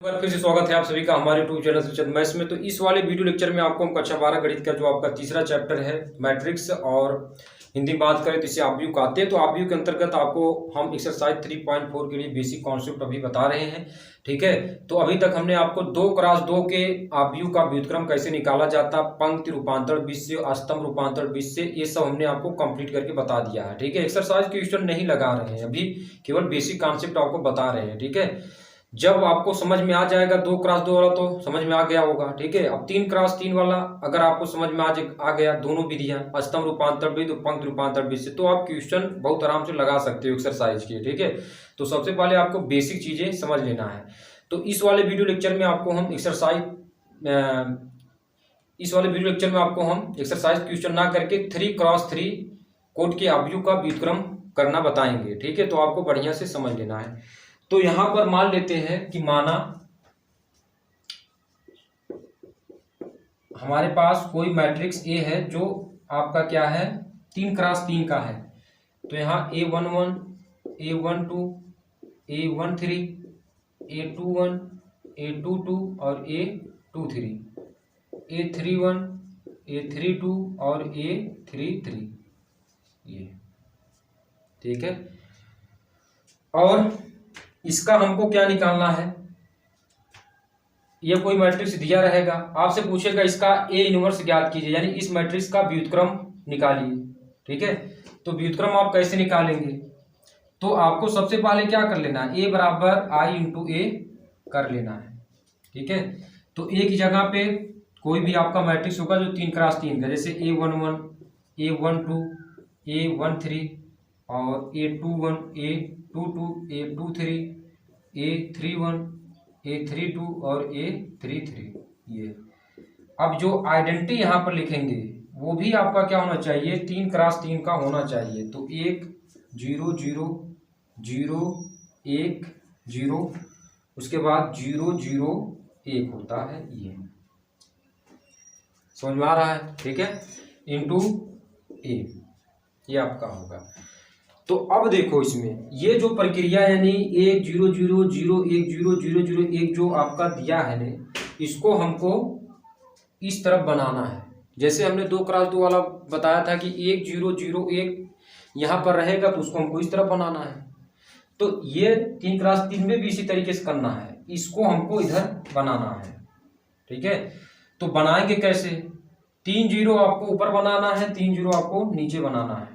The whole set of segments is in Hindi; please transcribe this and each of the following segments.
एक बार फिर से स्वागत है आप सभी का हमारे यूट्यूब चैनल से चंद मैथ्स में। तो इस वाले वीडियो लेक्चर में आपको हम कक्षा 12 गणित का जो आपका तीसरा चैप्टर है मैट्रिक्स और हिंदी में बात करें तो इसे आप व्यू कहते हैं। तो आप व्यू के अंतर्गत आपको हम एक्सरसाइज 3.4 के लिए बेसिक कॉन्सेप्ट अभी बता रहे हैं। ठीक है, तो अभी तक हमने आपको 2x2 के आव्यूह का व्युत्क्रम कैसे निकाला जाता, पंक्ति रूपांतरण बीच से, स्तंभ रूपांतरण बीच से, ये सब हमने आपको कंप्लीट करके बता दिया है। ठीक है, एक्सरसाइज क्वेश्चन नहीं लगा रहे हैं अभी, केवल बेसिक कॉन्सेप्ट आपको बता रहे हैं। ठीक है, जब आपको समझ में आ जाएगा 2x2 वाला तो समझ में आ गया होगा। ठीक है, अब 3x3 वाला अगर आपको समझ में आ गया दोनों विधियां, स्तंभ रूपांतर विधि तो पंक्ति रूपांतर विधि से, तो आप क्वेश्चन बहुत आराम से लगा सकते हो एक्सरसाइज के। ठीक है, तो सबसे पहले आपको बेसिक चीजें समझ लेना है। तो इस वाले वीडियो लेक्चर में आपको हम एक्सरसाइज क्वेश्चन ना करके 3x3 कोड के आव्यूह का व्युत्क्रम करना बताएंगे। ठीक है, तो आपको बढ़िया से समझ लेना है। तो यहां पर मान लेते हैं कि माना हमारे पास कोई मैट्रिक्स ए है जो आपका क्या है 3x3 का है। तो यहाँ A11, A12, A13, A21, A22 और A23, A31, A32 और A33, ये ठीक है। और इसका हमको क्या निकालना है, ये कोई मैट्रिक्स दिया रहेगा, आपसे पूछेगा इसका ए इनवर्स ज्ञात कीजिए, यानी इस मैट्रिक्स का व्युत्क्रम निकालिए। ठीक है, तो व्युत्क्रम आप कैसे निकालेंगे, तो आपको सबसे पहले क्या कर लेना है, ए बराबर आई इंटू ए कर लेना है। ठीक है, तो ए की जगह पे कोई भी आपका मैट्रिक्स होगा जो 3x3 का, जैसे A11, A12, A13 और A21, A22, A23, A31, A32 और A33, ये। अब जो आइडेंटिटी यहाँ पर लिखेंगे वो भी आपका क्या होना चाहिए, 3x3 का होना चाहिए। तो 1 0 0 0 1 0, उसके बाद 0 0 1 होता है, ये समझ में आ रहा है। ठीक है, इंटू ए, ये आपका होगा। तो अब देखो इसमें ये जो प्रक्रिया यानी 1 0 0 0 1 0 0 0 1 जो आपका दिया है ने, इसको हमको इस तरफ बनाना है। जैसे हमने 2x2 वाला बताया था कि 1 0 0 1 यहाँ पर रहेगा, तो उसको हमको इस तरफ बनाना है। तो ये 3x3 में भी इसी तरीके से करना है, इसको हमको इधर बनाना है। ठीक है, तो बनाएंगे कैसे, 3 0 आपको ऊपर बनाना है, 3 0 आपको नीचे बनाना है।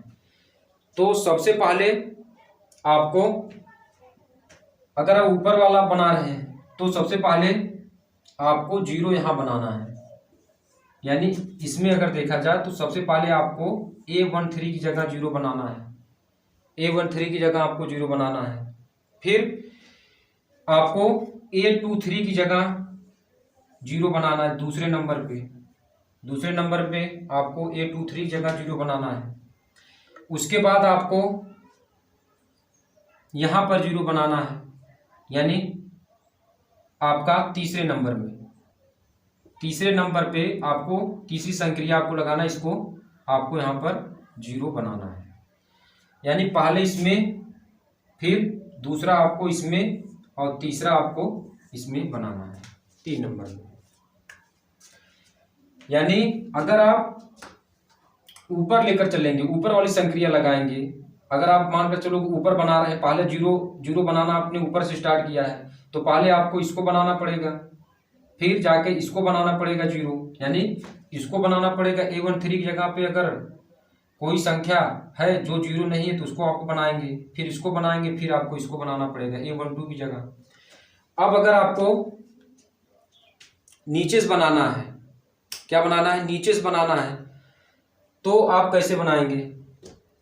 तो सबसे पहले आपको, अगर आप ऊपर वाला बना रहे हैं तो सबसे पहले आपको 0 यहां बनाना है, यानी इसमें अगर देखा जाए तो सबसे पहले आपको A13 की जगह 0 बनाना है, A13 की जगह आपको 0 बनाना है। फिर आपको A23 की जगह 0 बनाना है, दूसरे नंबर पे आपको A23 की जगह 0 बनाना है। उसके बाद आपको यहां पर 0 बनाना है, यानी आपका तीसरे नंबर पे आपको तीसरी संक्रिया आपको लगाना है, इसको आपको यहां पर 0 बनाना है। यानी पहले इसमें, फिर दूसरा आपको इसमें और तीसरा आपको इसमें बनाना है 3 नंबर में। यानी अगर आप ऊपर लेकर चलेंगे, ऊपर वाली संक्रिया लगाएंगे, अगर आप मानकर चलो ऊपर बना रहे हैं, पहले 0 0 बनाना आपने ऊपर से स्टार्ट किया है, तो पहले आपको इसको बनाना पड़ेगा, फिर जाके इसको बनाना पड़ेगा 0, यानी इसको बनाना पड़ेगा। A13 की जगह पे अगर कोई संख्या है जो 0 नहीं है तो उसको आपको बनाएंगे, फिर इसको बनाएंगे, फिर आपको इसको बनाना पड़ेगा A12 की जगह। अब अगर आपको नीचे से बनाना है, क्या बनाना है, नीचे से बनाना है, तो आप कैसे बनाएंगे,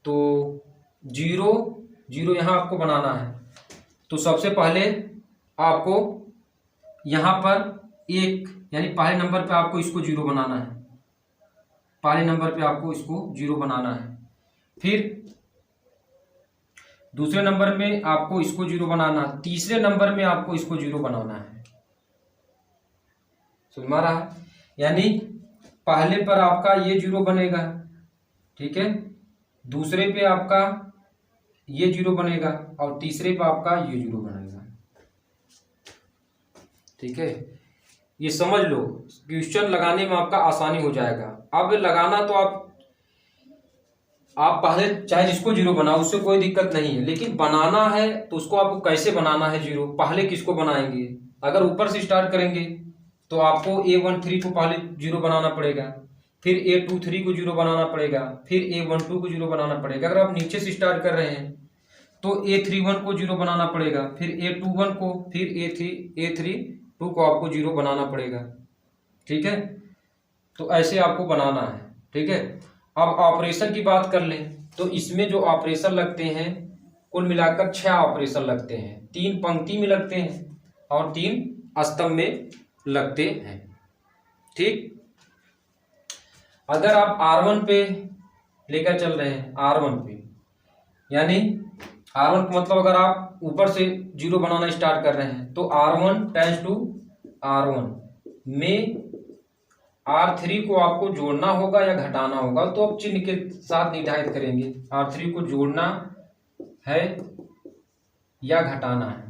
तो 0 0 यहाँ आपको बनाना है। तो सबसे पहले आपको यहाँ पर 1, यानी पहले नंबर पे आपको इसको 0 बनाना है, पहले नंबर पे आपको इसको 0 बनाना है। फिर दूसरे नंबर में आपको इसको 0 बनाना, तीसरे नंबर में आपको इसको 0 बनाना है। समझ में आ रहा है, यानी पहले पर आपका ये 0 बनेगा, ठीक है, दूसरे पे आपका ये 0 बनेगा और तीसरे पे आपका ये 0 बनेगा। ठीक है, ये समझ लो, क्वेश्चन लगाने में आपका आसानी हो जाएगा। अब लगाना तो आप पहले चाहे जिसको जीरो बनाओ, उससे कोई दिक्कत नहीं है, लेकिन बनाना है तो उसको आपको कैसे बनाना है जीरो, पहले किसको बनाएंगे। अगर ऊपर से स्टार्ट करेंगे तो आपको A13 को पहले जीरो बनाना पड़ेगा, फिर A23 को जीरो बनाना पड़ेगा, फिर A12 को जीरो बनाना पड़ेगा। अगर आप नीचे से स्टार्ट कर रहे हैं तो A31 को जीरो बनाना पड़ेगा, फिर A21 को, फिर A32 को आपको जीरो बनाना पड़ेगा। ठीक है, तो ऐसे आपको बनाना है। ठीक है, अब ऑपरेशन की बात कर लें तो इसमें जो ऑपरेशन लगते हैं कुल मिलाकर 6 ऑपरेशन लगते हैं। 3 पंक्ति में लगते हैं और 3 स्तंभ में लगते हैं। ठीक, अगर आप R1 पे लेकर चल रहे हैं, R1 पे, यानी R1 का मतलब अगर आप ऊपर से जीरो बनाना स्टार्ट कर रहे हैं तो R1 टेंस टू R1 में R3 को आपको जोड़ना होगा या घटाना होगा, तो आप चिन्ह के साथ निर्धारित करेंगे R3 को जोड़ना है या घटाना है।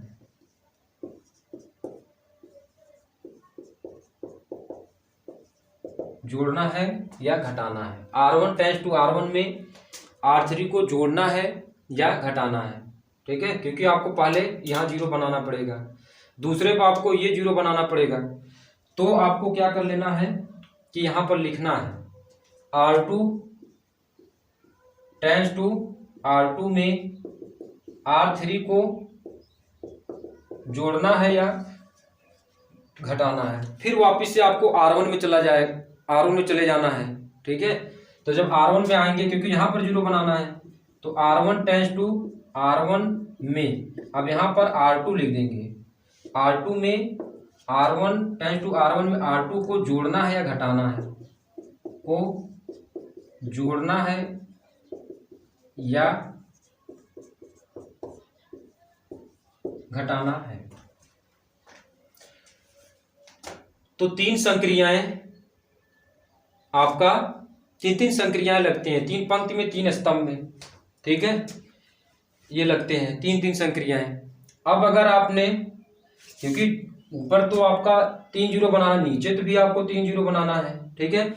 जोड़ना है या घटाना है। R1 टेंस टू R1 में R3 को जोड़ना है या घटाना है। ठीक है, क्योंकि आपको पहले यहाँ जीरो बनाना पड़ेगा, दूसरे पर आपको ये जीरो बनाना पड़ेगा। तो आपको क्या कर लेना है कि यहाँ पर लिखना है R2 टेंस टू R2 में R3 को जोड़ना है या घटाना है। फिर वापस से आपको R1 में R1 में चले जाना है। ठीक है, तो जब R1 में आएंगे, क्योंकि यहाँ पर जीरो बनाना है, तो R1 टेंस टू R1 में, अब यहाँ पर R2 लिख देंगे। R2 में R1 टेंस टू R1 में R2 को जोड़ना है या घटाना है, को जोड़ना है या घटाना है। तो 3 संक्रियाएं आपका 3 संक्रियाएं लगती हैं, 3 पंक्ति में 3 स्तंभ में। ठीक है, ये लगते हैं 3 संक्रियाएं। अब अगर आपने, क्योंकि ऊपर तो आपका 3 जीरो बनाना, नीचे तो भी आपको 3 जीरो बनाना है। ठीक है,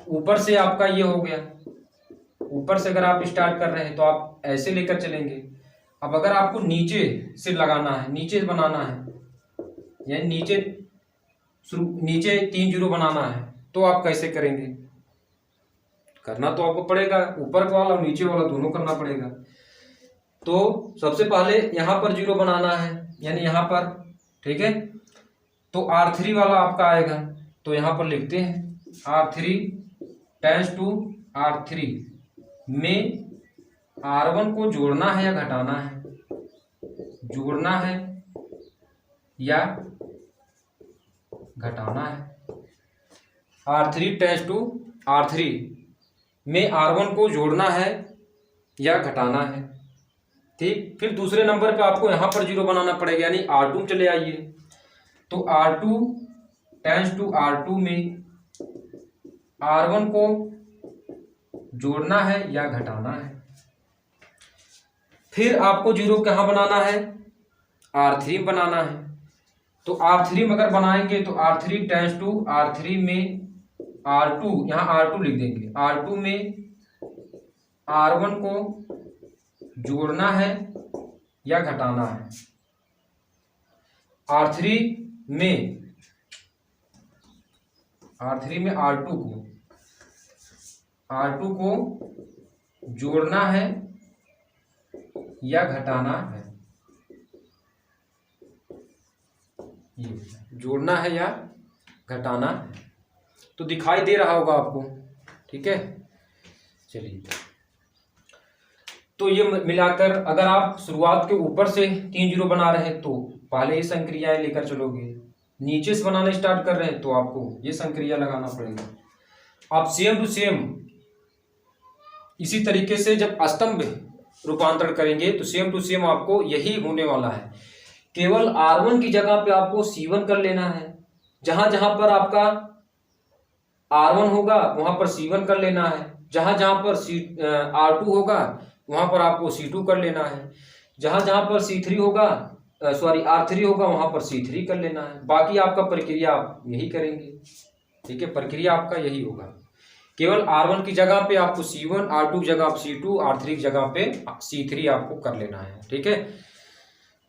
ऊपर से आपका ये हो गया, ऊपर से अगर आप स्टार्ट कर रहे हैं तो आप ऐसे लेकर चलेंगे। अब अगर आपको नीचे से लगाना है, नीचे बनाना है, यानी नीचे 3 जीरो बनाना है, तो आप कैसे करेंगे। करना तो आपको पड़ेगा, ऊपर वाला और नीचे वाला दोनों करना पड़ेगा। तो सबसे पहले यहां पर जीरो बनाना है, यानी यहां पर। ठीक है, तो R3 वाला आपका आएगा, तो यहां पर लिखते हैं R3 टेंस टू R3 में R1 को जोड़ना है या घटाना है, जोड़ना है या घटाना है। R3 टेंस टू R3 में R1 को जोड़ना है या घटाना है। ठीक, फिर दूसरे नंबर पे आपको यहां पर जीरो बनाना पड़ेगा, यानी R2 में चले आइए। तो R2 टेंस टू R2 में R1 को जोड़ना है या घटाना है। फिर आपको जीरो कहाँ बनाना है, R3 में बनाना है। तो R3 में अगर बनाएंगे तो R3 टेंस टू R3 में R2, यहाँ R2 लिख देंगे, R2 में R1 को जोड़ना है या घटाना है। R3 में R2 को जोड़ना है या घटाना है, ये जोड़ना है या घटाना है। तो दिखाई दे रहा होगा आपको। ठीक है, चलिए, तो ये मिलाकर अगर आप शुरुआत के ऊपर से 3 जीरो बना रहे हैं तो पहले ये संक्रियाएं लेकर चलोगे, नीचे से बनाना स्टार्ट कर रहे हैं तो आपको ये संक्रिया लगाना पड़ेगा। आप सेम टू सेम इसी तरीके से जब स्तंभ रूपांतरण करेंगे तो सेम टू सेम आपको यही होने वाला है। केवल R1 की जगह पे आपको C1 कर लेना है, जहां जहां पर आपका R1 होगा वहां पर C1 कर लेना है, जहां जहां पर R2 होगा वहां पर आपको C2 कर लेना है, जहां जहां पर C3 होगा सॉरी R3 होगा वहां पर C3 कर लेना है। बाकी आपका प्रक्रिया आप यही करेंगे, ठीक है, प्रक्रिया आपका यही होगा। केवल R1 की जगह पे आपको C1, R2 की जगह आप C2, R3 की जगह पे C3 आपको कर लेना है, ठीक है।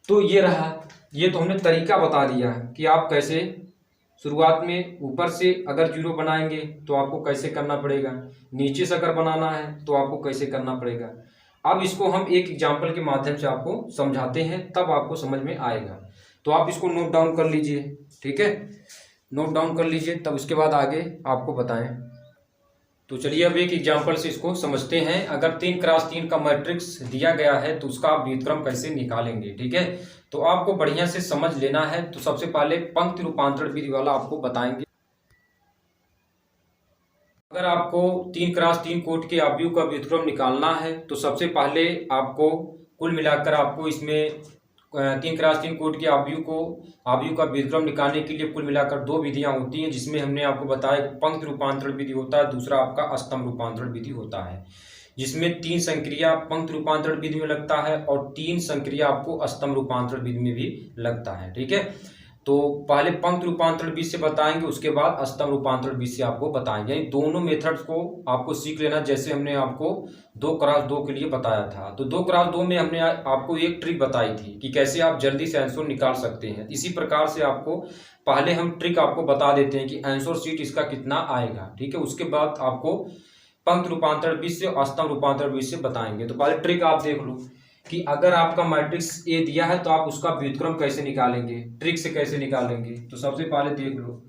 तो ये रहा, ये तो हमने तरीका बता दिया कि आप कैसे शुरुआत में ऊपर से अगर जीरो बनाएंगे तो आपको कैसे करना पड़ेगा, नीचे से अगर बनाना है तो आपको कैसे करना पड़ेगा। अब इसको हम एक एग्जाम्पल के माध्यम से आपको समझाते हैं, तब आपको समझ में आएगा। तो आप इसको नोट डाउन कर लीजिए, ठीक है, नोट डाउन कर लीजिए, तब उसके बाद आगे आपको बताएं। तो चलिए अब एक एग्जाम्पल से इसको समझते हैं। अगर 3x3 का मैट्रिक्स दिया गया है तो उसका आप व्युत्क्रम कैसे निकालेंगे, ठीक है। तो आपको बढ़िया से समझ लेना है। तो सबसे पहले पंक्ति रूपांतरण विधि वाला आपको बताएंगे। अगर आपको 3x3 कोट के अवयव का व्युत्क्रम निकालना है तो सबसे पहले आपको कुल मिलाकर आपको इसमें 3x3 कोट के अवयव का व्युत्क्रम निकालने के लिए कुल मिलाकर दो विधियां होती हैं, जिसमें हमने आपको बताया पंक्ति रूपांतरण विधि होता है, दूसरा आपका स्तंभ रूपांतरण विधि होता है, जिसमें 3 संक्रिया पंक्ति रूपांतरण विधि में लगता है और 3 संक्रिया आपको स्तंभ रूपांतरण विधि में भी लगता है, ठीक है। तो पहले पंक्ति रूपांतरण विधि से बताएंगे, उसके बाद स्तंभ रूपांतरण विधि से आपको बताएंगे। यानी दोनों मेथड्स को आपको सीख लेना, जैसे हमने आपको 2x2 के लिए बताया था। तो 2x2 में हमने आपको एक ट्रिक बताई थी कि कैसे आप जल्दी से आंसर निकाल सकते हैं। इसी प्रकार से आपको पहले हम ट्रिक आपको बता देते हैं कि आंसर शीट इसका कितना आएगा, ठीक है। उसके बाद आपको पंक्ति रूपांतरण विधि से और स्तंभ रूपांतरण विधि से बताएंगे। तो पहले ट्रिक आप देख लो कि अगर आपका मैट्रिक्स ए दिया है तो आप उसका व्युत्क्रम कैसे निकालेंगे, ट्रिक से कैसे निकालेंगे। तो सबसे पहले देख लो,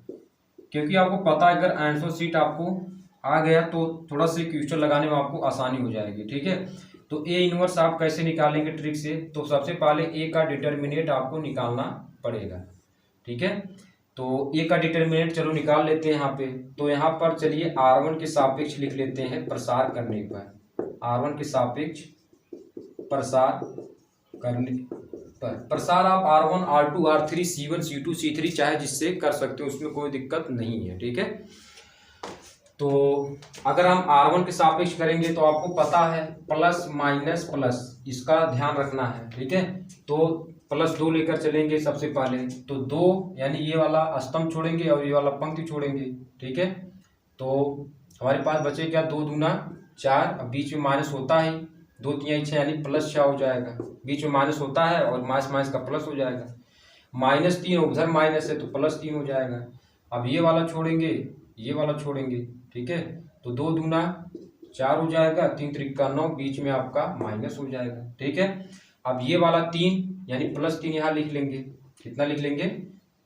क्योंकि आपको पता है अगर आंसर शीट आपको आ गया तो थोड़ा सा क्वेश्चन लगाने में आपको आसानी हो जाएगी, ठीक है। तो ए इनवर्स आप कैसे निकालेंगे ट्रिक से। तो सबसे पहले ए का डिटर्मिनेंट आपको निकालना पड़ेगा, ठीक है। तो ए का डिटर्मिनेंट चलो निकाल लेते हैं यहाँ पे। तो यहाँ पर चलिए R1 के सापेक्ष लिख लेते हैं प्रसार करने पर, R1 के सापेक्ष प्रसार करने पर। प्रसार आप R1, R2, R3, C1, C2, C3 चाहे जिससे कर सकते हो, उसमें कोई दिक्कत नहीं है, ठीक है। तो अगर हम R1 के सापेक्ष करेंगे तो आपको पता है प्लस माइनस प्लस, इसका ध्यान रखना है, ठीक है। तो +2 लेकर चलेंगे सबसे पहले। तो 2 यानी ये वाला स्तंभ छोड़ेंगे और ये वाला पंक्ति छोड़ेंगे, ठीक है। तो हमारे पास बचेगा 2 दूना 4, अब बीच में माइनस होता है, 2 3 6 यानी +6 हो जाएगा। बीच में माइनस होता है और माइनस माइनस का प्लस हो जाएगा। -3 उधर माइनस है तो +3 हो जाएगा। अब ये वाला छोड़ेंगे, ये वाला छोड़ेंगे, ठीक है। तो 2 दूना 4 हो जाएगा, 3 त्रिक 9, बीच में आपका माइनस हो जाएगा, ठीक है। अब ये वाला 3 यानी +3 यहाँ लिख लेंगे, कितना लिख लेंगे,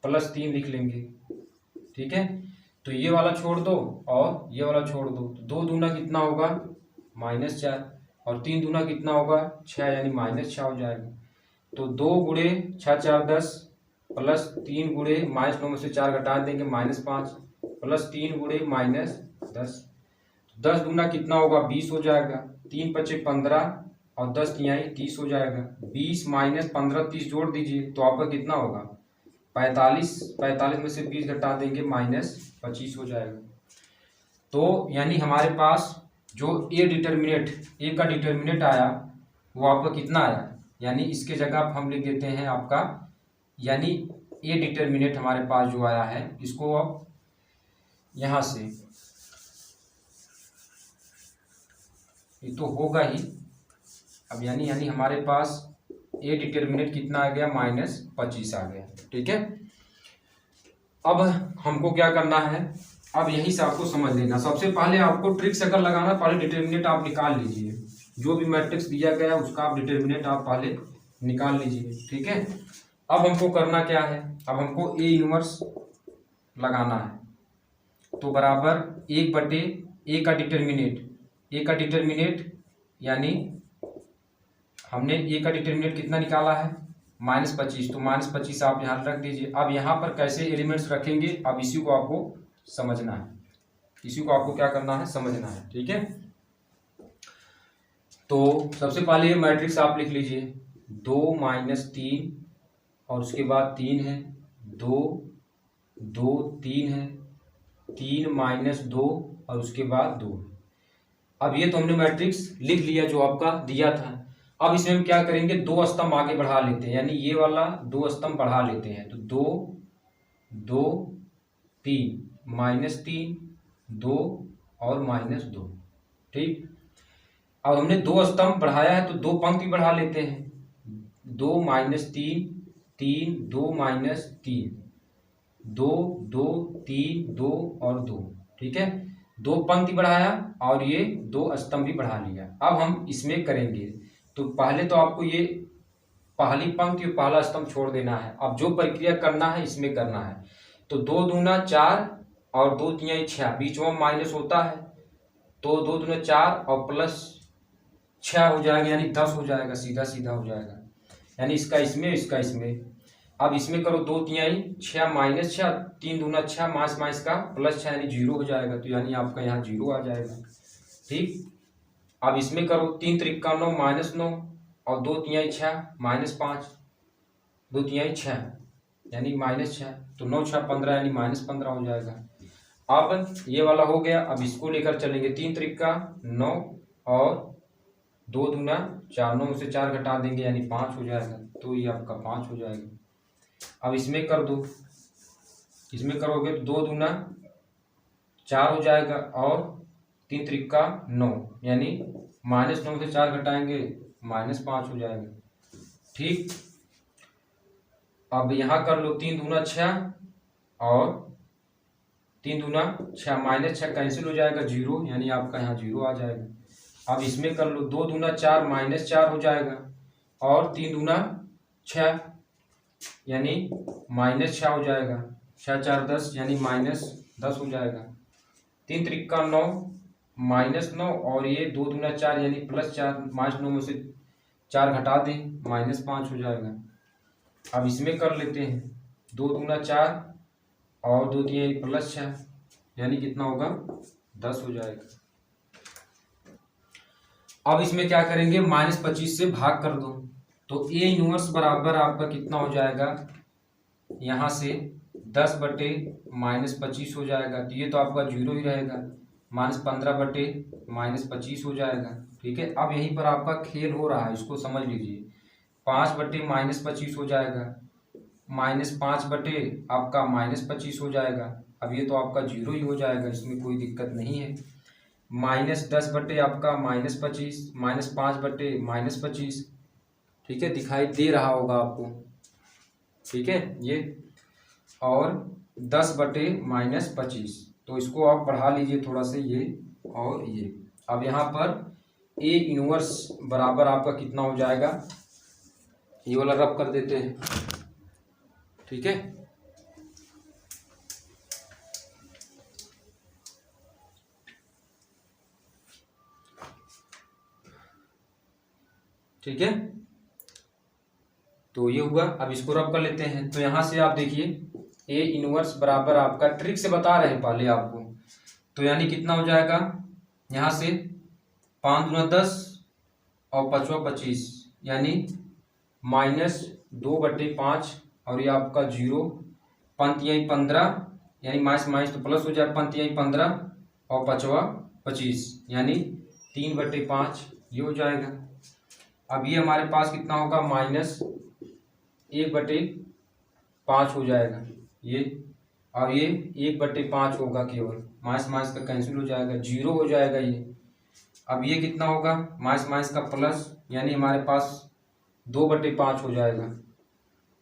+3 लिख लेंगे, ठीक है। तो ये वाला छोड़ दो और ये वाला छोड़ दो, तो 2 दूना कितना होगा -4 और 3 दूना कितना होगा 6 यानी -6 हो जाएगा। तो 2 गुणे 6 4 10 +3 गुणे -9 में से 4 घटा देंगे -5 +3 गुणे -10, 10 दूना कितना होगा 20 हो जाएगा। 3 × 5 = 15 और 10 तिहाई 30 हो जाएगा। 20 - 15 30 जोड़ दीजिए तो आपका कितना होगा 45, 45 में से 20 घटा देंगे -25 हो जाएगा। तो यानी हमारे पास जो ए का डिटर्मिनेंट आया वो आपका कितना आया, यानी इसके जगह हम लिख देते हैं आपका, यानी ए डिटर्मिनेंट हमारे पास जो आया है इसको अब यहाँ से ये तो होगा ही, अब यानी हमारे पास ए डिटर्मिनेंट कितना आ गया -25 आ गया, ठीक है। अब हमको क्या करना है, अब यहीं से आपको समझ लेना। सबसे पहले आपको ट्रिक्स अगर लगाना, पहले डिटर्मिनेंट आप निकाल लीजिए, जो भी मैट्रिक्स दिया गया उसका आप डिटर्मिनेंट आप पहले निकाल लीजिए, ठीक है। अब हमको करना क्या है, अब हमको ए इनवर्स लगाना है। तो बराबर 1/ए का डिटर्मिनेंट यानी हमने ए का डिटर्मिनेंट कितना निकाला है -25, तो -25 आप यहाँ रख दीजिए। अब यहाँ पर कैसे एलिमेंट्स रखेंगे, अब इसी को आपको समझना है, इसी को आपको क्या करना है समझना है, ठीक है। तो सबसे पहले ये मैट्रिक्स आप लिख लीजिए, 2 - 3 और उसके बाद 3 है, 2 2 3 है, 3 - 2 और उसके बाद 2। अब ये तो हमने मैट्रिक्स लिख लिया जो आपका दिया था। अब इसमें हम क्या करेंगे, दो स्तंभ आगे बढ़ा लेते हैं, यानी ये वाला दो स्तंभ बढ़ा लेते हैं। तो 2 2 3 -3 2 और -2। ठीक, अब हमने दो स्तंभ बढ़ाया है तो दो पंक्ति बढ़ा लेते हैं। 2 -3 3 2 -3 2 2 3 2 और 2। ठीक है, दो पंक्ति बढ़ाया और ये दो स्तंभ भी बढ़ा लिया। अब हम इसमें करेंगे तो पहले तो आपको ये पहली पंक्ति और पहला स्तंभ छोड़ देना है। अब जो प्रक्रिया करना है इसमें करना है। तो 2 दूना 4 और 2 तिहाई 6, बीच में माइनस होता है तो 2 दूना 4 और प्लस 6 हो जाएगा, यानी 10 हो जाएगा, सीधा सीधा हो जाएगा। यानी इसका इसमें, इसका इसमें। अब इसमें करो 2 तिहाई 6 -6, 3 दूना 6 माइनस माइनस का प्लस 6 यानी 0 हो जाएगा। तो यानी आपका यहाँ 0 आ जाएगा। ठीक, अब इसमें करो 3 त्रिक 9 -9 और 2 तिहाई 6 -5 2 तिहाई 6 यानी -6, तो 9 6 15 यानी -15 हो जाएगा। अब ये वाला हो गया। अब इसको लेकर चलेंगे 3 त्रिक 9 और 2 दूना 4, 9 से 4 घटा देंगे यानी 5 हो जाएगा। तो ये आपका 5 हो जाएगा। अब इसमें कर दो, इसमें करोगे तो 2 दूना 4 हो जाएगा और 3 त्रिक 9 यानी -9 से 4 घटाएंगे -5 हो जाएगा। ठीक, अब यहाँ कर लो 3 दूना 6 और 3 दूना 6 -6 कैंसिल हो जाएगा 0, यानी आपका यहाँ 0 आ जाएगा। अब इसमें कर लो 2 दूना 4 -4 हो जाएगा और 3 दूना 6 यानी -6 हो जाएगा। 6 4 10 यानी -10 हो जाएगा। 3 त्रिक 9 -9 और ये 2 दूना 4 यानी +4, -9 में से 4 घटा दें -5 हो जाएगा। अब इसमें कर लेते हैं 2 दूना 4 और 2 तिहाई +6 यानी कितना होगा 10 हो जाएगा। अब इसमें क्या करेंगे, -25 से भाग कर दो तो A इनवर्स बराबर आपका कितना हो जाएगा, यहाँ से 10 बटे -25 हो जाएगा। तो ये तो आपका 0 ही रहेगा। -15 बटे -25 हो जाएगा। ठीक है, अब यहीं पर आपका खेल हो रहा है, इसको समझ लीजिए। 5 बटे -25 हो जाएगा, -5 बटे आपका -25 हो जाएगा। अब ये तो आपका 0 ही हो जाएगा, इसमें कोई दिक्कत नहीं है। -10 बटे आपका -25 -5 बटे -25। ठीक है, दिखाई दे रहा होगा आपको। ठीक है, ये और 10 बटे -25, तो इसको आप बढ़ा लीजिए थोड़ा से, ये और ये। अब यहाँ पर A इनवर्स बराबर आपका कितना हो जाएगा, ये वाला रब कर देते हैं। ठीक है, ठीक है, तो ये हुआ। अब इसको रब कर लेते हैं। तो यहाँ से आप देखिए A इनवर्स बराबर आपका, ट्रिक से बता रहे हैं पहले आपको, तो यानी कितना हो जाएगा, यहाँ से 5 दूना 10 और 5 25 यानी -2 बटे 5 और ये आपका 0, 5 तिहाई 15 यानी माइनस तो प्लस हो जाए, 5 तिहाई 15 और 5 25 यानी 3 बटे 5 ये हो जाएगा। अब ये हमारे पास कितना होगा, -1 बटे 5 हो जाएगा ये, और ये 1 बटे 5 होगा केवल, माइनस माइनस का कैंसिल हो जाएगा, 0 हो जाएगा ये। अब ये कितना होगा, माइनस माइनस का प्लस यानी हमारे पास 2 बटे 5 हो जाएगा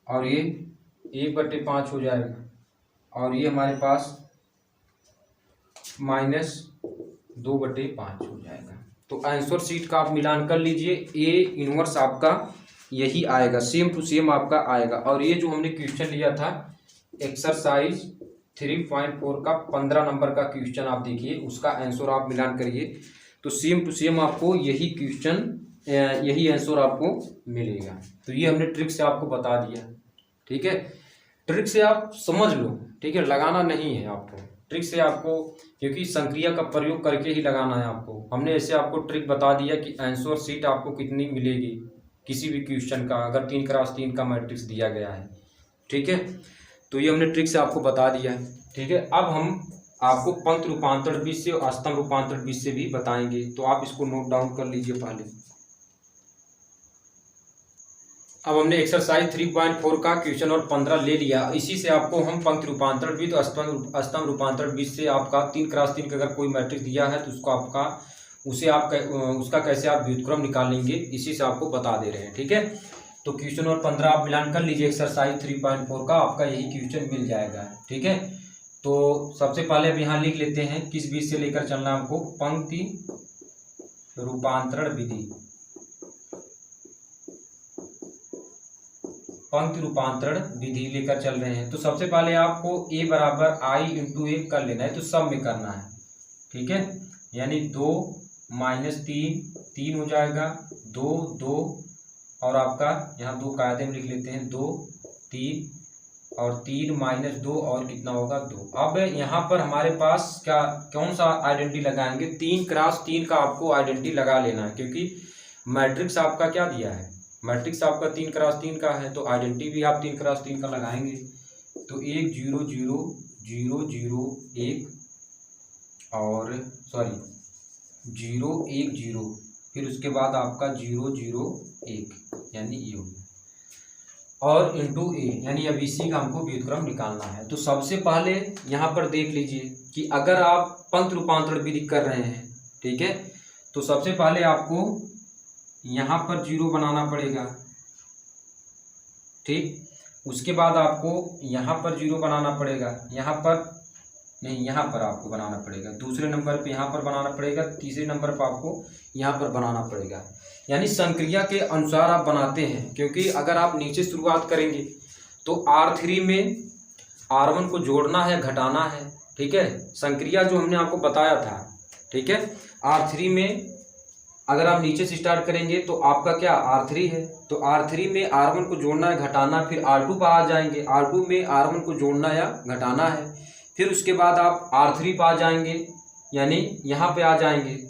और ये 1 बटे 5 हो जाएगा और ये हमारे पास -2 बटे 5 हो जाएगा। तो आंसर शीट का आप मिलान कर लीजिए, A इनवर्स आपका यही आएगा, सेम टू सेम आपका आएगा। और ये जो हमने क्वेश्चन लिया था एक्सरसाइज 3.4 का 15 नंबर का क्वेश्चन, आप देखिए उसका आंसर आप मिलान करिए तो सेम टू सेम आपको यही क्वेश्चन, यही आंसर आपको मिलेगा। तो ये हमने ट्रिक से आपको बता दिया। ठीक है, ट्रिक से आप समझ लो। ठीक है, लगाना नहीं है आपको, ट्रिक से आपको, क्योंकि संक्रिया का प्रयोग करके ही लगाना है आपको। हमने ऐसे आपको ट्रिक बता दिया कि आंसर शीट आपको कितनी मिलेगी किसी भी क्वेश्चन का, अगर 3x3 का मैट्रिक्स दिया गया है। ठीक है, तो ये हमने ट्रिक से आपको बता दिया है। ठीक है, अब हम आपको पंक्ति रूपांतरण बीज से और स्तंभ रूपांतरण बीज से भी बताएंगे, तो आप इसको नोट डाउन कर लीजिए पहले। अब हमने एक्सरसाइज 3.4 का क्वेश्चन और 15 ले लिया। इसी से आपको हम पंक्ति रूपांतरण विधि तो स्तंभ रूपांतरण विधि से आपका 3x3 का अगर कोई मैट्रिक्स दिया है तो उसको आपका उसका कैसे आप व्युत्क्रम निकालेंगे इसी से आपको बता दे रहे हैं। ठीक है, तो क्वेश्चन और 15 आप मिलान कर लीजिए, एक्सरसाइज 3.4 का आपका यही क्वेश्चन मिल जाएगा। ठीक है, तो सबसे पहले अब यहाँ लिख लेते हैं किस विधि से लेकर चलना हमको, पंक्ति रूपांतरण विधि। पंक्ति रूपांतरण विधि लेकर चल रहे हैं। तो सबसे पहले आपको a बराबर i इंटू ए कर लेना है, तो सब में करना है। ठीक है, यानी 2 माइनस 3 हो जाएगा, 2 और आपका यहाँ 2 कायदे में लिख लेते हैं, 2 3 और 3 माइनस 2 और कितना होगा 2। अब यहाँ पर हमारे पास क्या कौन सा आइडेंटिटी लगाएंगे, 3x3 का आपको आइडेंटिटी लगा लेना है, क्योंकि मैट्रिक्स आपका क्या दिया है, मैट्रिक्स आपका 3x3 का है, तो आइडेंटिटी भी आप 3x3 का लगाएंगे। तो 1 0 0 0 0 1 और 0 1 0, फिर उसके बाद आपका 0 0 1 यानी ये हो गया, और इंटू ए यानी अब इसी का हमको व्युत्क्रम निकालना है। तो सबसे पहले यहाँ पर देख लीजिए कि अगर आप पंक्ति रूपांतरण विधि कर रहे हैं, ठीक है, तो सबसे पहले आपको यहाँ पर 0 बनाना पड़ेगा। ठीक, उसके बाद आपको यहाँ पर 0 बनाना पड़ेगा, यहाँ पर नहीं, यहाँ पर आपको बनाना पड़ेगा, दूसरे नंबर पे यहाँ पर बनाना पड़ेगा, तीसरे नंबर पर आपको यहाँ पर बनाना पड़ेगा। यानी संक्रिया के अनुसार आप बनाते हैं, क्योंकि अगर आप नीचे शुरुआत करेंगे तो R3 में R1 को जोड़ना है घटाना है। ठीक है, संक्रिया जो हमने आपको बताया था। ठीक है, R3 में अगर आप नीचे से स्टार्ट करेंगे तो आपका क्या R3 है, तो R3 में R1 को जोड़ना है घटाना, फिर R2 पर आ जाएंगे, R2 में R1 को जोड़ना या घटाना है, फिर उसके बाद आप R3 पर आ जाएंगे, यानी यहाँ पे आ जाएंगे,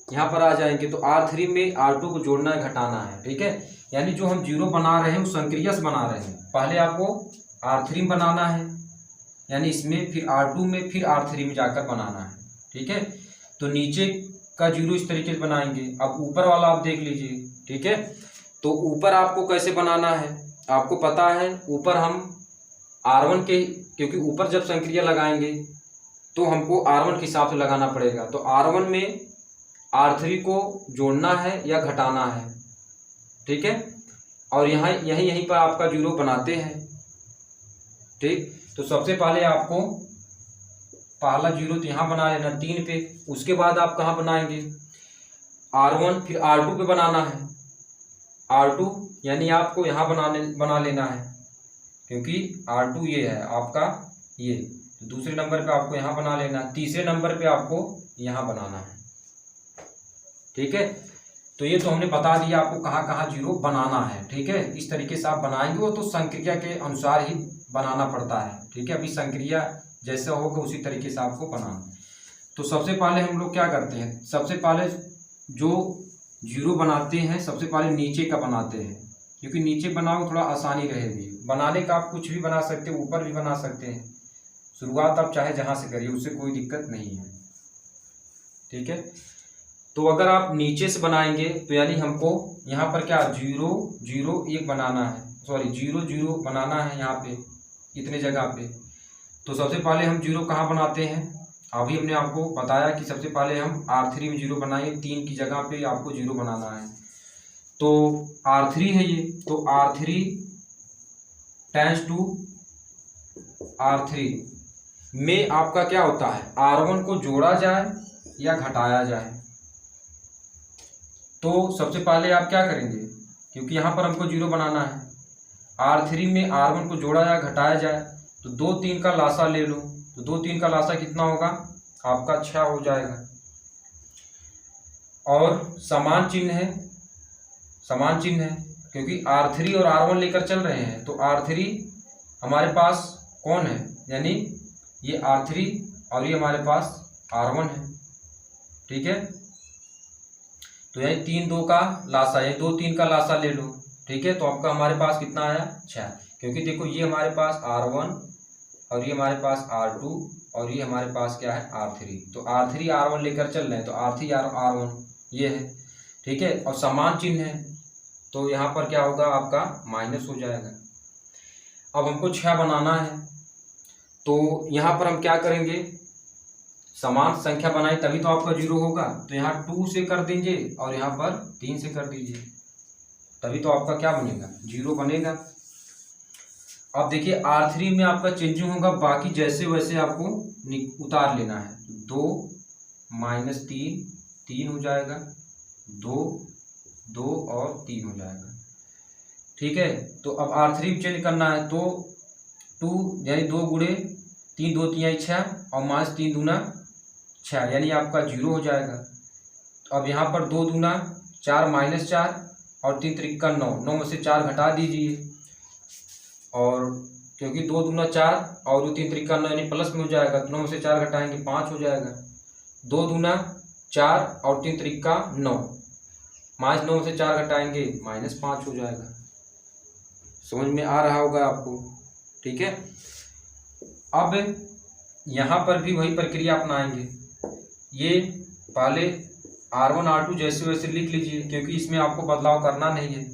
यहाँ पर आ जाएंगे, तो R3 में R2 को जोड़ना है घटाना है। ठीक है, यानी जो हम 0 बना रहे हैं वो संक्रिया से बना रहे हैं, पहले आपको R3 में बनाना है, यानी इसमें, फिर R2 में, फिर R3 में जाकर बनाना है। ठीक है, तो नीचे का 0 इस तरीके से बनाएंगे। अब ऊपर वाला आप देख लीजिए। ठीक है, तो ऊपर आपको कैसे बनाना है, आपको पता है, ऊपर हम R1 के, क्योंकि ऊपर जब संक्रिया लगाएंगे तो हमको R1 के हिसाब से लगाना पड़ेगा, तो R1 में R3 को जोड़ना है या घटाना है। ठीक है, और यहाँ यहीं पर आपका 0 बनाते हैं। ठीक, तो सबसे पहले आपको पहला 0 तो यहाँ बना लेना 3 पे, उसके बाद आप कहाँ बनाएंगे, R1, फिर R2 पे बनाना है, R2 यानी आपको यहाँ बना लेना है, क्योंकि R2 ये है आपका, ये तो दूसरे नंबर पे आपको यहाँ बना लेना, तीसरे नंबर पे आपको यहाँ बनाना है। ठीक है, तो ये तो हमने बता दिया आपको कहाँ कहाँ 0 बनाना है। ठीक है, इस तरीके से आप बनाएंगे, वो तो संक्रिया के अनुसार ही बनाना पड़ता है। ठीक है, अभी संक्रिया जैसा होगा उसी तरीके से आपको बनाना। तो सबसे पहले हम लोग क्या करते हैं, सबसे पहले जो 0 बनाते हैं सबसे पहले नीचे का बनाते हैं, क्योंकि नीचे बनाओ थोड़ा आसानी रहेगी बनाने का। आप कुछ भी बना सकते हैं, ऊपर भी बना सकते हैं, शुरुआत आप चाहे जहाँ से करिए, उससे कोई दिक्कत नहीं है। ठीक है, तो अगर आप नीचे से बनाएंगे तो यानी हमको यहाँ पर क्या 0 0 1 बनाना है, 0 0 बनाना है यहाँ पे इतने जगह पे। तो सबसे पहले हम 0 कहाँ बनाते हैं, अभी हमने आपको बताया कि सबसे पहले हम R3 में 0 बनाएंगे, 3 की जगह पे आपको 0 बनाना है। तो R3 है ये, तो R3 टेंस टू R3 में आपका क्या होता है, R1 को जोड़ा जाए या घटाया जाए। तो सबसे पहले आप क्या करेंगे, क्योंकि यहाँ पर हमको 0 बनाना है, R3 में R1 को जोड़ा या घटाया जाए, तो 2 3 का लासा ले लो, तो 2 3 का लासा कितना होगा आपका 6 हो जाएगा। और समान चिन्ह है, क्योंकि R3 और R1 लेकर चल रहे हैं, तो R3 हमारे पास कौन है, यानी ये R3 और ये हमारे पास R1 है। ठीक है, तो यानी 3 2 का लासा, यानी 2 3 का लासा ले लो। ठीक है, तो आपका हमारे पास कितना आया 6, क्योंकि देखो ये हमारे पास R1 और ये हमारे पास R2 और ये हमारे पास क्या है R3, तो R3 R1 लेकर चल रहे हैं, तो R3 R1 ये है। ठीक है, और समान चिन्ह है, तो यहाँ पर क्या होगा आपका माइनस हो जाएगा। अब हमको 6 बनाना है, तो यहाँ पर हम क्या करेंगे, समान संख्या बनाए तभी तो आपका 0 होगा। तो यहाँ 2 से कर दीजिए और यहाँ पर 3 से कर दीजिए, तभी तो आपका क्या बनेगा, 0 बनेगा। अब देखिए R3 में आपका चेंजिंग होगा, बाकी जैसे वैसे आपको उतार लेना है। 2 - 3 3 हो जाएगा, 2 2 और 3 हो जाएगा। ठीक है, तो अब R3 चेंज करना है, तो 2 यानी 2 गुणे 3 2 3 6 और -3 दूना 6 यानी आपका 0 हो जाएगा। तो अब यहाँ पर 2 दूना 4 -4 और 3 त्रिका 9, 9 में से 4 घटा दीजिए, और क्योंकि 2 दूना 4 और 3 त्रिका 9 यानी प्लस में हो जाएगा, तो 9 में से 4 घटाएंगे 5 हो जाएगा। 2 दूना 4 और 3 त्रिका 9, -9 में से 4 घटाएंगे -5 हो जाएगा। समझ में आ रहा होगा आपको। ठीक है, अब यहाँ पर भी वही प्रक्रिया अपनाएंगे। ये पहले R1 R2 जैसे वैसे लिख लीजिए, क्योंकि इसमें आपको बदलाव करना नहीं है।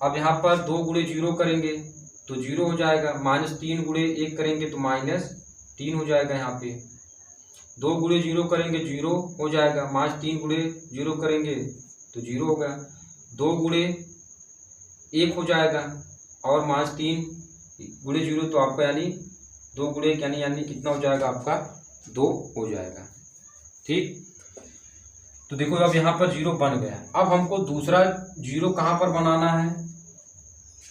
अब यहाँ पर 2 गुणे 0 करेंगे तो 0 हो जाएगा, -3 गुणे 1 करेंगे तो -3 हो जाएगा। यहाँ पे 2 गुणे 0 करेंगे 0 हो जाएगा, -3 गुणे 0 करेंगे तो 0 होगा। 2 गुणे 1 हो जाएगा और -3 गुणे 0 तो आपका यानी 2 गुणे यानी कितना हो जाएगा आपका, 2 हो जाएगा। ठीक, तो देखो अब यहाँ पर 0 बन गया। अब हमको दूसरा 0 कहाँ पर बनाना है,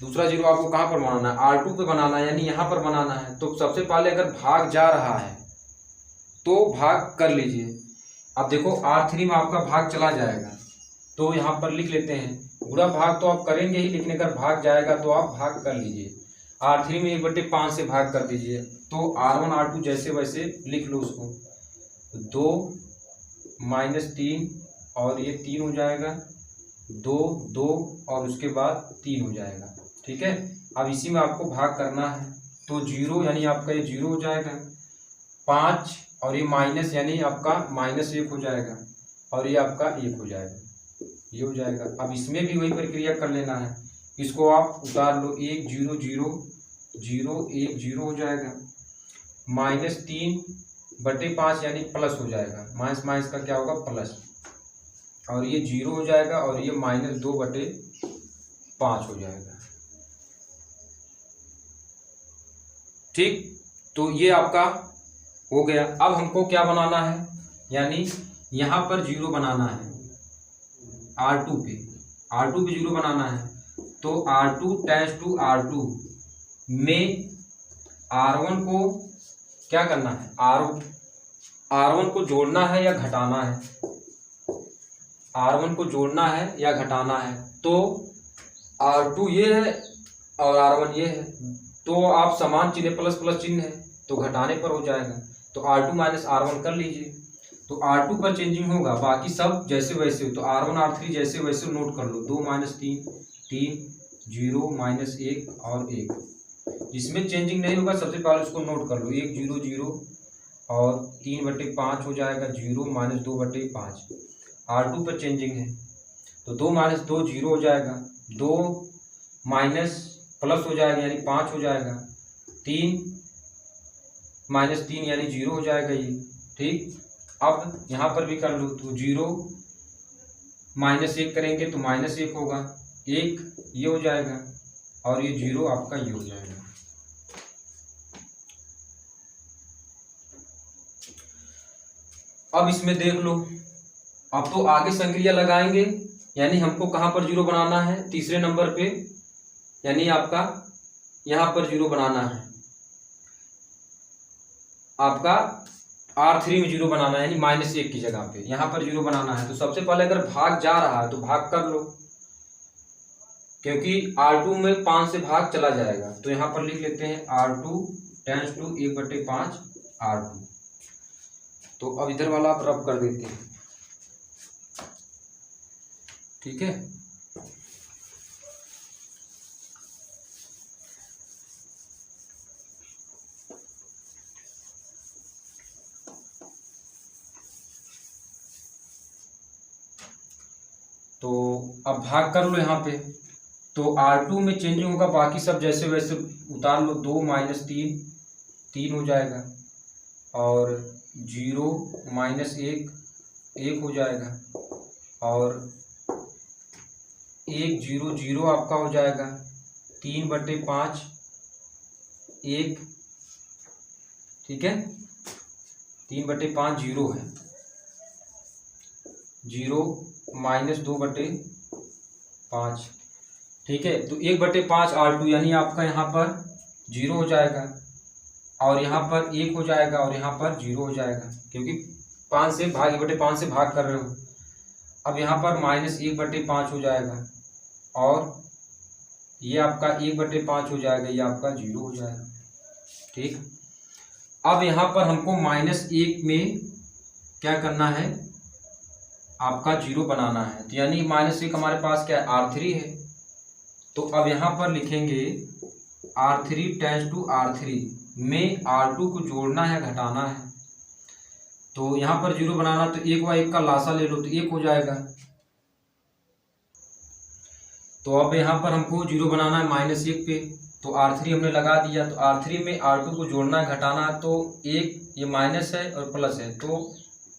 दूसरा 0 आपको कहाँ पर बनाना है, R2 पे बनाना है, यानी यहाँ पर बनाना है। तो सबसे पहले अगर भाग जा रहा है तो भाग कर लीजिए। अब देखो R3 में आपका भाग चला जाएगा, तो यहाँ पर लिख लेते हैं। पूरा भाग तो आप करेंगे ही, लेकिन अगर भाग जाएगा तो आप भाग कर लीजिए। R3 में 1/5 से भाग कर दीजिए, तो R1 R2 जैसे वैसे लिख लो उसको। 2 - 3 और ये 3 हो जाएगा, 2 2 और उसके बाद 3 हो जाएगा। ठीक है, अब इसी में आपको भाग करना है, तो 0 यानी आपका ये 0 हो जाएगा, 5 और ये माइनस यानी आपका -1 हो जाएगा, और ये आपका 1 हो जाएगा, ये हो जाएगा। अब इसमें भी वही प्रक्रिया कर लेना है, इसको आप उतार लो, 1 0 0 0 1 0 हो जाएगा, -3/5 यानी प्लस हो जाएगा, माइनस का क्या होगा, प्लस, और ये 0 हो जाएगा, और ये -2/5 हो जाएगा। ठीक, तो ये आपका हो गया। अब हमको क्या बनाना है, यानी यहाँ पर 0 बनाना है, R2 पे 0 बनाना है। तो R2 → R2 में R1 को क्या करना है, R1 को जोड़ना है या घटाना है, R1 को जोड़ना है या घटाना है। तो R2 ये है और R1 ये है, तो आप समान चिन्ह प्लस प्लस चिन्ह है तो घटाने पर हो जाएगा, तो R2 - R1 कर लीजिए। तो R2 पर चेंजिंग होगा, बाकी सब जैसे वैसे, तो R1 R3 जैसे वैसे नोट कर लो। 2 - 3 3 0 -1 और 1, इसमें चेंजिंग नहीं होगा, सबसे पहले उसको नोट कर लो। 1 0 0 और 3/5 हो जाएगा, 0 -2/5। R2 पर चेंजिंग है, तो 2 - 2 0 हो जाएगा, 2 माइनस प्लस हो जाएगा यानी 5 हो जाएगा, 3 -3 यानी 0 हो जाएगा ये। ठीक, अब यहाँ पर भी कर लो, तो 0 -1 करेंगे तो -1 होगा, 1 ये हो जाएगा, और ये 0 आपका ये हो जाएगा। अब इसमें देख लो, अब तो आगे संक्रिया लगाएंगे, यानी हमको कहाँ पर 0 बनाना है, तीसरे नंबर पे, यानी आपका यहाँ पर 0 बनाना है, आपका R3 में 0 बनाना है, यानी -1 की जगह पे यहाँ पर 0 बनाना है। तो सबसे पहले अगर भाग जा रहा है तो भाग कर लो, क्योंकि R2 में 5 से भाग चला जाएगा, तो यहाँ पर लिख लेते हैं R2 → 1/5 R2। तो अब इधर वाला आप रब कर देते हैं। ठीक है, तो अब भाग कर लो यहाँ पे, तो R2 में चेंजिंग होगा, बाकी सब जैसे वैसे उतार लो। 2 माइनस 3 3 हो जाएगा, और 0 माइनस 1 1 हो जाएगा, और 1 0 0 आपका हो जाएगा। 3/5 1, ठीक है, 3/5 0 है। 0 माइनस 2/5, ठीक है। तो 1/5 R2 यानी आपका यहाँ पर 0 हो जाएगा, और यहाँ पर 1 हो जाएगा, और यहाँ पर 0 हो जाएगा, क्योंकि 5 से भाग 1/5 से भाग कर रहे हो। अब यहाँ पर माइनस 1/5 हो जाएगा, और ये आपका 1/5 हो जाएगा, ये आपका 0 हो जाएगा, ठीक। अब यहाँ पर हमको -1 में क्या करना है, आपका 0 बनाना है। तो यानी -1 हमारे पास क्या है, R3 है। तो अब यहाँ पर लिखेंगे R3 टेंस टू R3 में R2 को जोड़ना है, घटाना है। तो यहाँ पर 0 बनाना, तो 1 व 1 का लासा ले लो, तो 1 हो जाएगा। तो अब यहाँ पर हमको 0 बनाना है -1 पे, तो R3 हमने लगा दिया। तो R3 में R2 को जोड़ना है, घटाना है, तो 1 ये माइनस है और प्लस है, तो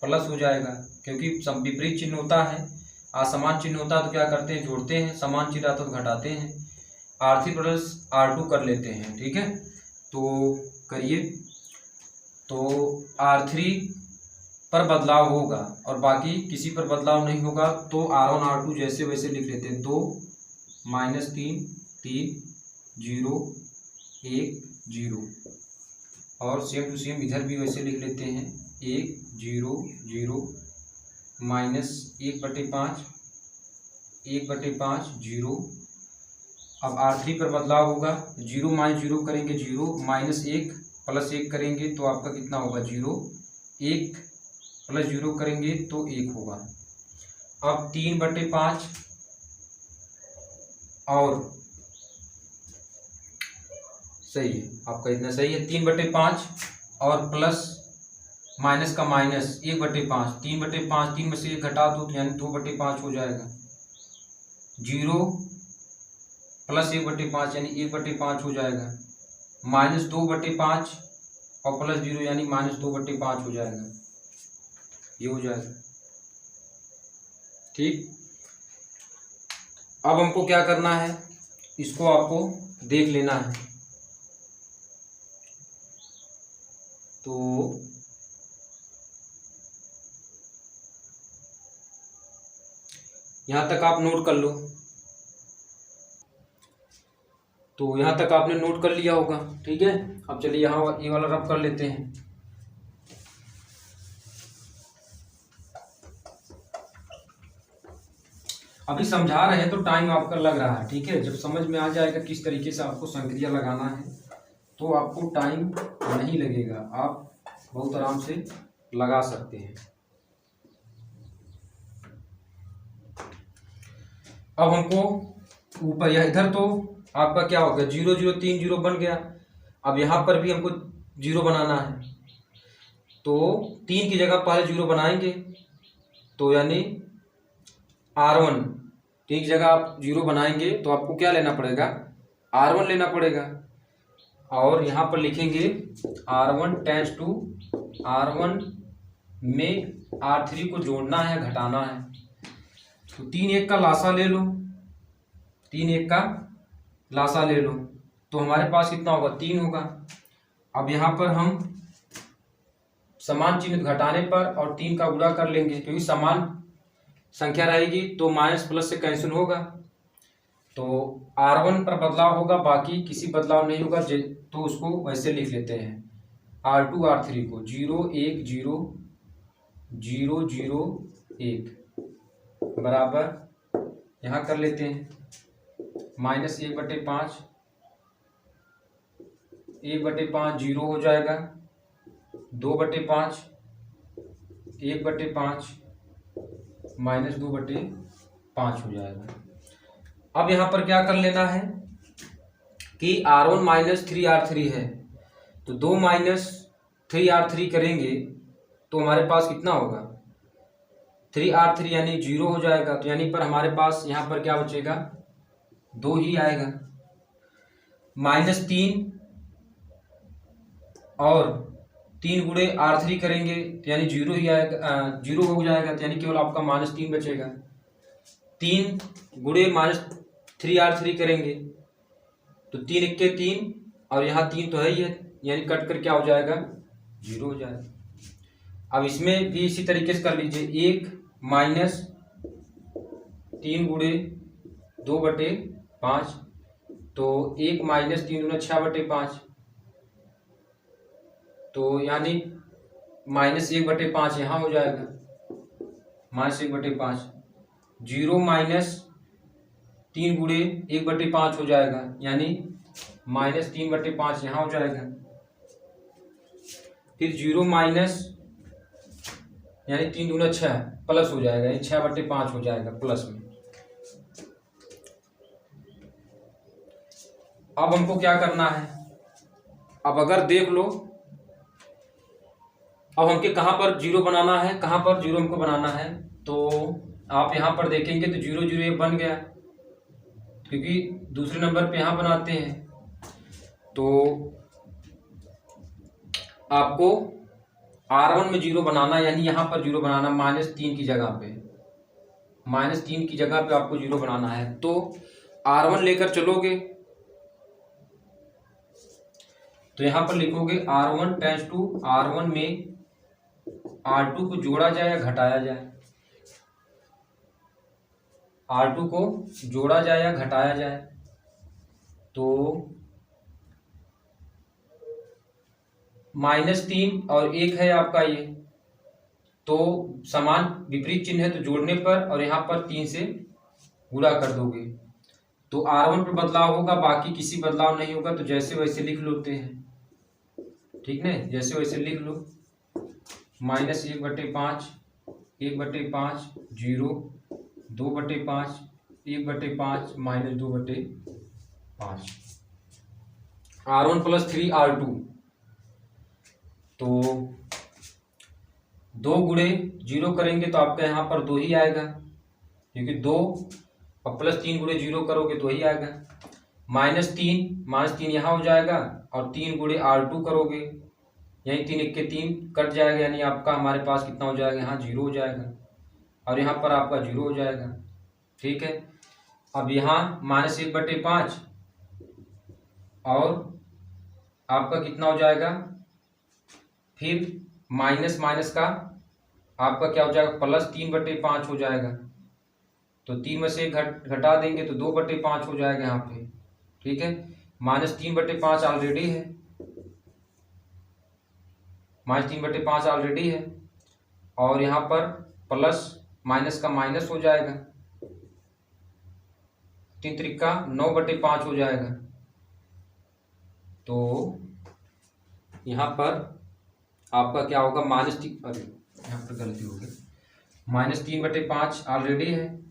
प्लस हो जाएगा, क्योंकि सब विपरीत चिन्ह होता है। असमान चिन्ह होता है तो क्या करते हैं, जोड़ते हैं, समान चिन्ह आता तो घटाते हैं। R3 प्लस R2 कर लेते हैं, ठीक है। तो करिए, तो R3 पर बदलाव होगा और बाकी किसी पर बदलाव नहीं होगा, तो R1 R2 जैसे वैसे लिख लेते हैं। 2 माइनस 3 3 0 1 0, और सेम टू सेम इधर भी वैसे लिख लेते हैं। 1 0 0 माइनस 1/5 1/5 0। अब R3 पर बदलाव होगा, 0 माइनस 0 करेंगे 0, -1 प्लस 1 करेंगे तो आपका कितना होगा 0, 1 प्लस 0 करेंगे तो 1 होगा। अब 3/5 और सही है आपका, इतना सही है। 3/5 और प्लस माइनस का माइनस 1/5, 3/5 3 में से 1 घटा दो, तो यानी 2/5 हो जाएगा। 0 प्लस 1/5 यानी 1/5 हो जाएगा, -2/5 और प्लस 0 यानी -2/5 हो जाएगा, ये हो जाएगा, ठीक। अब हमको क्या करना है, इसको आपको देख लेना है। तो यहां तक आप नोट कर लो। तो यहां तक आपने नोट कर लिया होगा, ठीक है। अब चलिए यहाँ ये वाला रब कर लेते हैं। अभी समझा रहे हैं तो टाइम आपका लग रहा है, ठीक है। जब समझ में आ जाएगा किस तरीके से आपको संक्रिया लगाना है, तो आपको टाइम नहीं लगेगा, आप बहुत आराम से लगा सकते हैं। अब हमको ऊपर या इधर तो आपका क्या हो गया, 0 0 3 0 बन गया। अब यहाँ पर भी हमको 0 बनाना है, तो 3 की जगह पहले 0 बनाएंगे, तो यानी R1 3 की जगह आप 0 बनाएंगे तो आपको क्या लेना पड़ेगा, R1 लेना पड़ेगा। और यहाँ पर लिखेंगे R1 टेंस टू R1 में R3 को जोड़ना है, घटाना है। तो 3 1 का लासा ले लो, 3 1 का लासा ले लो, तो हमारे पास कितना होगा, 3 होगा। अब यहाँ पर हम समान चिन्ह घटाने पर और 3 का गुणा कर लेंगे, क्योंकि समान संख्या रहेगी तो माइनस प्लस से कैंसिल होगा। तो R1 पर बदलाव होगा, बाकी किसी बदलाव नहीं होगा, तो उसको वैसे लिख लेते हैं। R2 R3 को 0 1 0 0 0 1 बराबर यहाँ कर लेते हैं, -1/5 1/5 0 हो जाएगा, 2/5 1/5 -2/5 हो जाएगा। अब यहाँ पर क्या कर लेना है कि R1 -3R3 है, तो 2 -3R3 करेंगे तो हमारे पास कितना होगा, 3R3 यानी 0 हो जाएगा। तो यानी पर हमारे पास यहाँ पर क्या बचेगा, 2 ही आएगा। -3 और 3 गुणे R3 करेंगे तो यानी 0 ही आएगा, 0 हो जाएगा, तो यानी केवल आपका -3 बचेगा। 3 गुणे -3R3 करेंगे तो 3 इक्के 3 और यहाँ 3 तो है ही है, यानी कट कर क्या हो जाएगा, 0 हो जाएगा। अब इसमें भी इसी तरीके से कर लीजिए, 1 -3 गुणे 2/5, तो 1 -3 दूना 6/5, तो यानी -1/5 यहाँ हो जाएगा, -1/5। 0 -3 गुणे 1/5 हो जाएगा, यानी -3/5 यहाँ हो जाएगा। फिर 0 यानी 3 दूना 6 प्लस हो जाएगा, यानी 6/5 हो जाएगा प्लस में। अब हमको क्या करना है, अब अगर देख लो, अब हमके कहाँ पर 0 बनाना है, कहाँ पर 0 हमको बनाना है, तो आप यहाँ पर देखेंगे तो 0 0 1 बन गया, क्योंकि दूसरे नंबर पे यहाँ बनाते हैं। तो आपको R1 में 0 बनाना, यानी यहाँ पर 0 बनाना, -3 की जगह पे, -3 की जगह पे आपको 0 बनाना है। तो R1 लेकर चलोगे तो यहाँ पर लिखोगे R1 टेंस टू R1 में R2 को जोड़ा जाए या घटाया जाए, R2 को जोड़ा जाए या घटाया जाए। तो -3 और 1 है आपका ये, तो समान विपरीत चिन्ह है, तो जोड़ने पर और यहाँ पर 3 से गुणा कर दोगे तो R1 पर बदलाव होगा, बाकी किसी बदलाव नहीं होगा। तो जैसे वैसे लिख लेते हैं, ठीक ना, जैसे वैसे लिख लो, -1/5, 1/5, 0, 2/5, 1/5, -2/5, R1 + 3 R2, तो 2 गुणे 0 करेंगे तो आपका यहाँ पर 2 ही आएगा, क्योंकि 2 और +3 गुणे 0 करोगे तो ही आएगा। -3 यहाँ हो जाएगा, और 3 गुणे R2 करोगे, यही 3 इक्के 3 कट जाएगा, यानी आपका हमारे पास कितना हो जाएगा, यहाँ 0 हो जाएगा, और यहाँ पर आपका 0 हो जाएगा। ठीक है, अब यहाँ -1/5 और आपका कितना हो जाएगा, फिर माइनस माइनस का आपका क्या हो जाएगा, +3/5 हो जाएगा। तो 3 में से घटा देंगे तो 2/5 हो जाएगा यहाँ पे। ठीक है, -3/5 ऑलरेडी है, -3/5 ऑलरेडी है, और यहाँ पर प्लस माइनस का माइनस हो जाएगा, 3 त्रिका 9/5 हो जाएगा। तो यहाँ पर आपका क्या होगा, अरे यहाँ पर गलती हो गई, -3/5 ऑलरेडी है,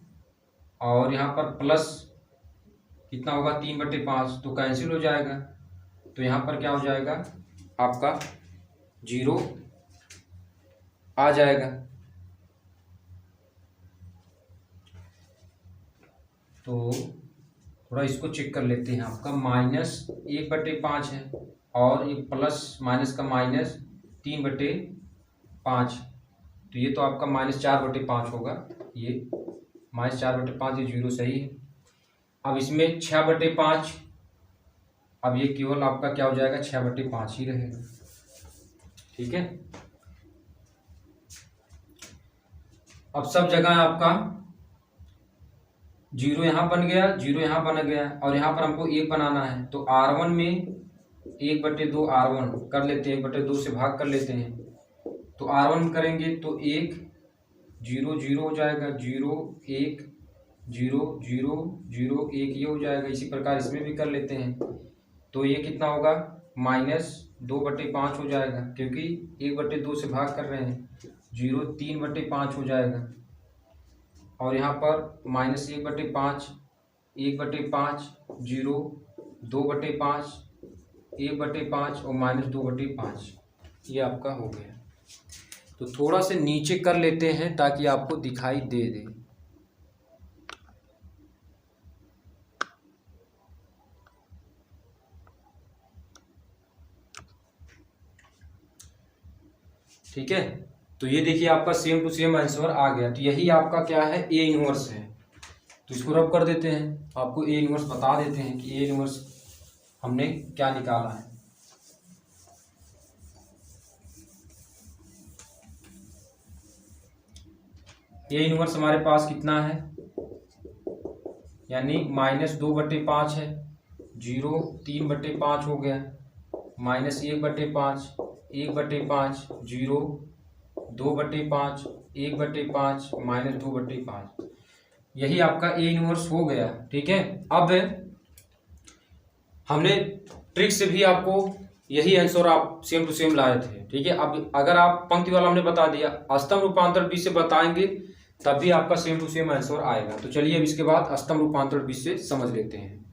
और यहाँ पर प्लस कितना होगा, 3/5, तो कैंसिल हो जाएगा। तो यहाँ पर क्या हो जाएगा, आपका 0 आ जाएगा। तो थोड़ा इसको चेक कर लेते हैं, आपका -1/5 है, और ये प्लस माइनस का माइनस 3/5, तो ये तो आपका -4/5 होगा, ये -4/5, ये 0 सही है। अब इसमें 6/5, अब ये केवल आपका क्या हो जाएगा, 6/5 ही रहेगा। ठीक है, अब सब जगह आपका 0 यहाँ बन गया, 0 यहाँ बन गया, और यहाँ पर हमको 1 बनाना है। तो R1 में 1/2 R1 कर लेते हैं, 1/2 से भाग कर लेते हैं। तो R1 करेंगे तो 1 0 0 हो जाएगा, 0 1 0 0 0 1 ये हो जाएगा। इसी प्रकार इसमें भी कर लेते हैं, तो ये कितना होगा, -2/5 हो जाएगा, क्योंकि 1/2 से भाग कर रहे हैं। 0 3/5 हो जाएगा, और यहाँ पर -1/5 1/5 0 2/5 1/5 और -2/5, ये आपका हो गया। तो थोड़ा से नीचे कर लेते हैं ताकि आपको दिखाई दे दे। ठीक है, तो ये देखिए आपका सेम टू सेम आंसर आ गया। तो यही आपका क्या है, ए इनवर्स है। तो इसको रब कर देते हैं, आपको ए इनवर्स बता देते हैं कि ए इनवर्स हमने क्या निकाला है। ए इनवर्स हमारे पास कितना है, यानी -2/5 है, 0 3/5 हो गया, -1/5 1/5 0 2/5 1/5 -2/5, यही आपका ए इनवर्स हो गया। ठीक है, अब हमने ट्रिक से भी आपको यही आंसर आप सेम टू सेम लाए थे। ठीक है, अब अगर आप पंक्ति वाला हमने बता दिया, अष्टम रूपांतर बीज से बताएंगे तब भी आपका सेम टू सेम आंसर आएगा। तो चलिए अब इसके बाद अष्टम रूपांतर बीज से समझ लेते हैं।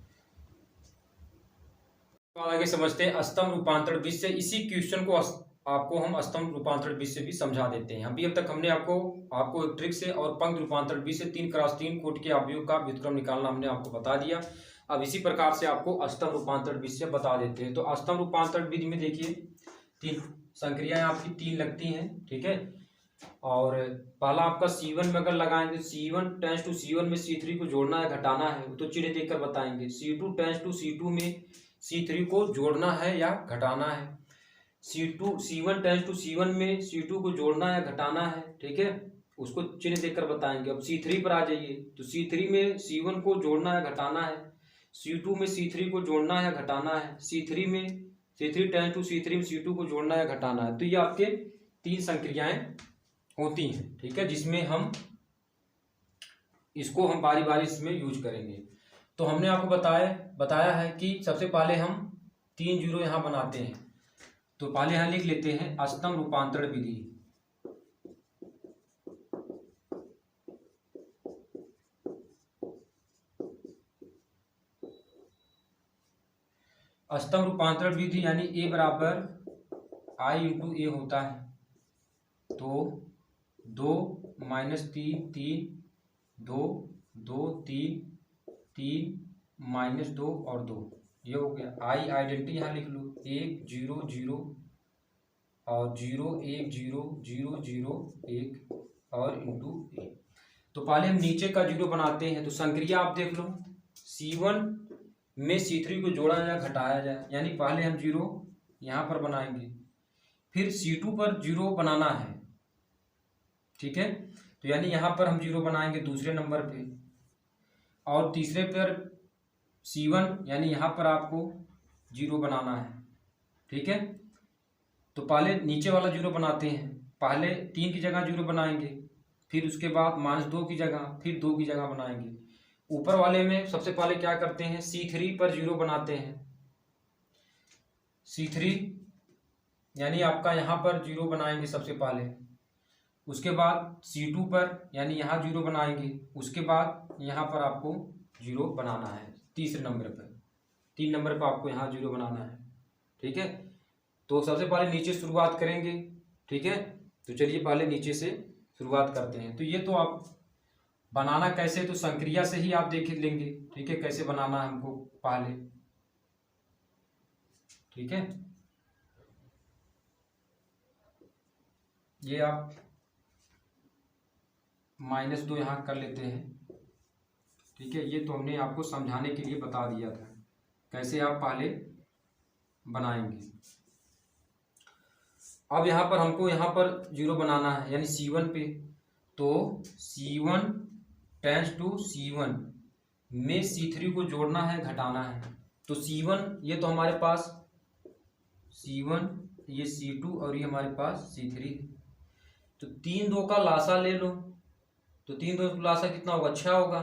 आगे समझते हैं अष्टम रूपांतर बीज से। इसी क्वेश्चन को आपको हम अष्टम रूपांतर बीज से भी समझा देते हैं। अभी अब तक हमने आपको एक ट्रिक से और पंक्ति रूपांतर बीज से 3x3 कोटि के अवयव का व्युत्क्रम निकालना हमने आपको बता दिया। अब इसी प्रकार से आपको अष्टम रूपांतर बीज से बता देते हैं। तो अष्टम रूपांतर बीज में देखिए 3 संक्रियाएं आपकी 3 लगती हैं। ठीक है, और पहला आपका C1 में अगर लगाएंगे, C1 टेंस टू C1 में C3 को जोड़ना है घटाना है, तो चिन्ह देखकर बताएंगे। C2 टेंस टू C2 में C3 को जोड़ना है या घटाना है। C1 टेंस टू C1 में C2 को जोड़ना है घटाना है। ठीक है, उसको चिन्ह देखकर बताएंगे। अब C3 पर आ जाइए, तो C3 में C1 को जोड़ना है घटाना है, C2 में C3 को जोड़ना है घटाना है, C3 टेंस टू C3 में C2 को जोड़ना है घटाना है। तो ये आपके 3 संक्रियाएं होती हैं। ठीक है, जिसमें हम इसको बारी बारी इसमें यूज करेंगे। तो हमने आपको बताया है कि सबसे पहले हम 3 जीरो यहाँ बनाते हैं। तो पहले यहाँ लिख लेते हैं अष्टम रूपांतरण विधि। अष्टम रूपांतरण विधि यानी ए बराबर I इंटू ए होता है। तो 2 -3 3 2 2 3 3 -2 और 2, ये हो गया। आई आइडेंटिटी यहाँ लिख लो, 1 0 0 और 0 1 0 0 0 1 और इंटू 1। तो पहले हम नीचे का 0 बनाते हैं। तो संक्रिया आप देख लो, C1 में C3 को जोड़ा जाए घटाया जाए, यानी पहले हम 0 यहाँ पर बनाएंगे, फिर C2 पर 0 बनाना है। ठीक है, तो यानी यहाँ पर हम 0 बनाएंगे दूसरे नंबर पे, और तीसरे पर C1 यानी यहाँ पर आपको 0 बनाना है। ठीक है, तो पहले नीचे वाला 0 बनाते हैं। पहले 3 की जगह 0 बनाएंगे, फिर उसके बाद -2 की जगह, फिर 2 की जगह बनाएंगे। ऊपर वाले में सबसे पहले क्या करते हैं, C3 पर 0 बनाते हैं। C3 यानी आपका यहाँ पर 0 बनाएंगे सबसे पहले, उसके बाद C2 पर यानी यहाँ 0 बनाएंगे, उसके बाद यहाँ पर आपको 0 बनाना है तीसरे नंबर पर, 3 नंबर पर आपको यहाँ 0 बनाना है। ठीक है, तो सबसे पहले नीचे शुरुआत करेंगे। ठीक है, तो चलिए पहले नीचे से शुरुआत करते हैं। तो ये तो आप बनाना कैसे, तो संक्रिया से ही आप देख लेंगे। ठीक है, कैसे बनाना है हमको पहले। ठीक है, ये आप -2 यहाँ कर लेते हैं। ठीक है, ये तो हमने आपको समझाने के लिए बता दिया था कैसे आप पहले बनाएंगे। अब यहाँ पर हमको यहाँ पर 0 बनाना है, यानी C1 पे। तो C1 टेंस टू C1 में C3 को जोड़ना है घटाना है। तो C1 ये तो हमारे पास C1, ये C2 और ये हमारे पास C3। तो 3 2 का लासा ले लो, तो 3 2 का लासा कितना होगा, 6 होगा।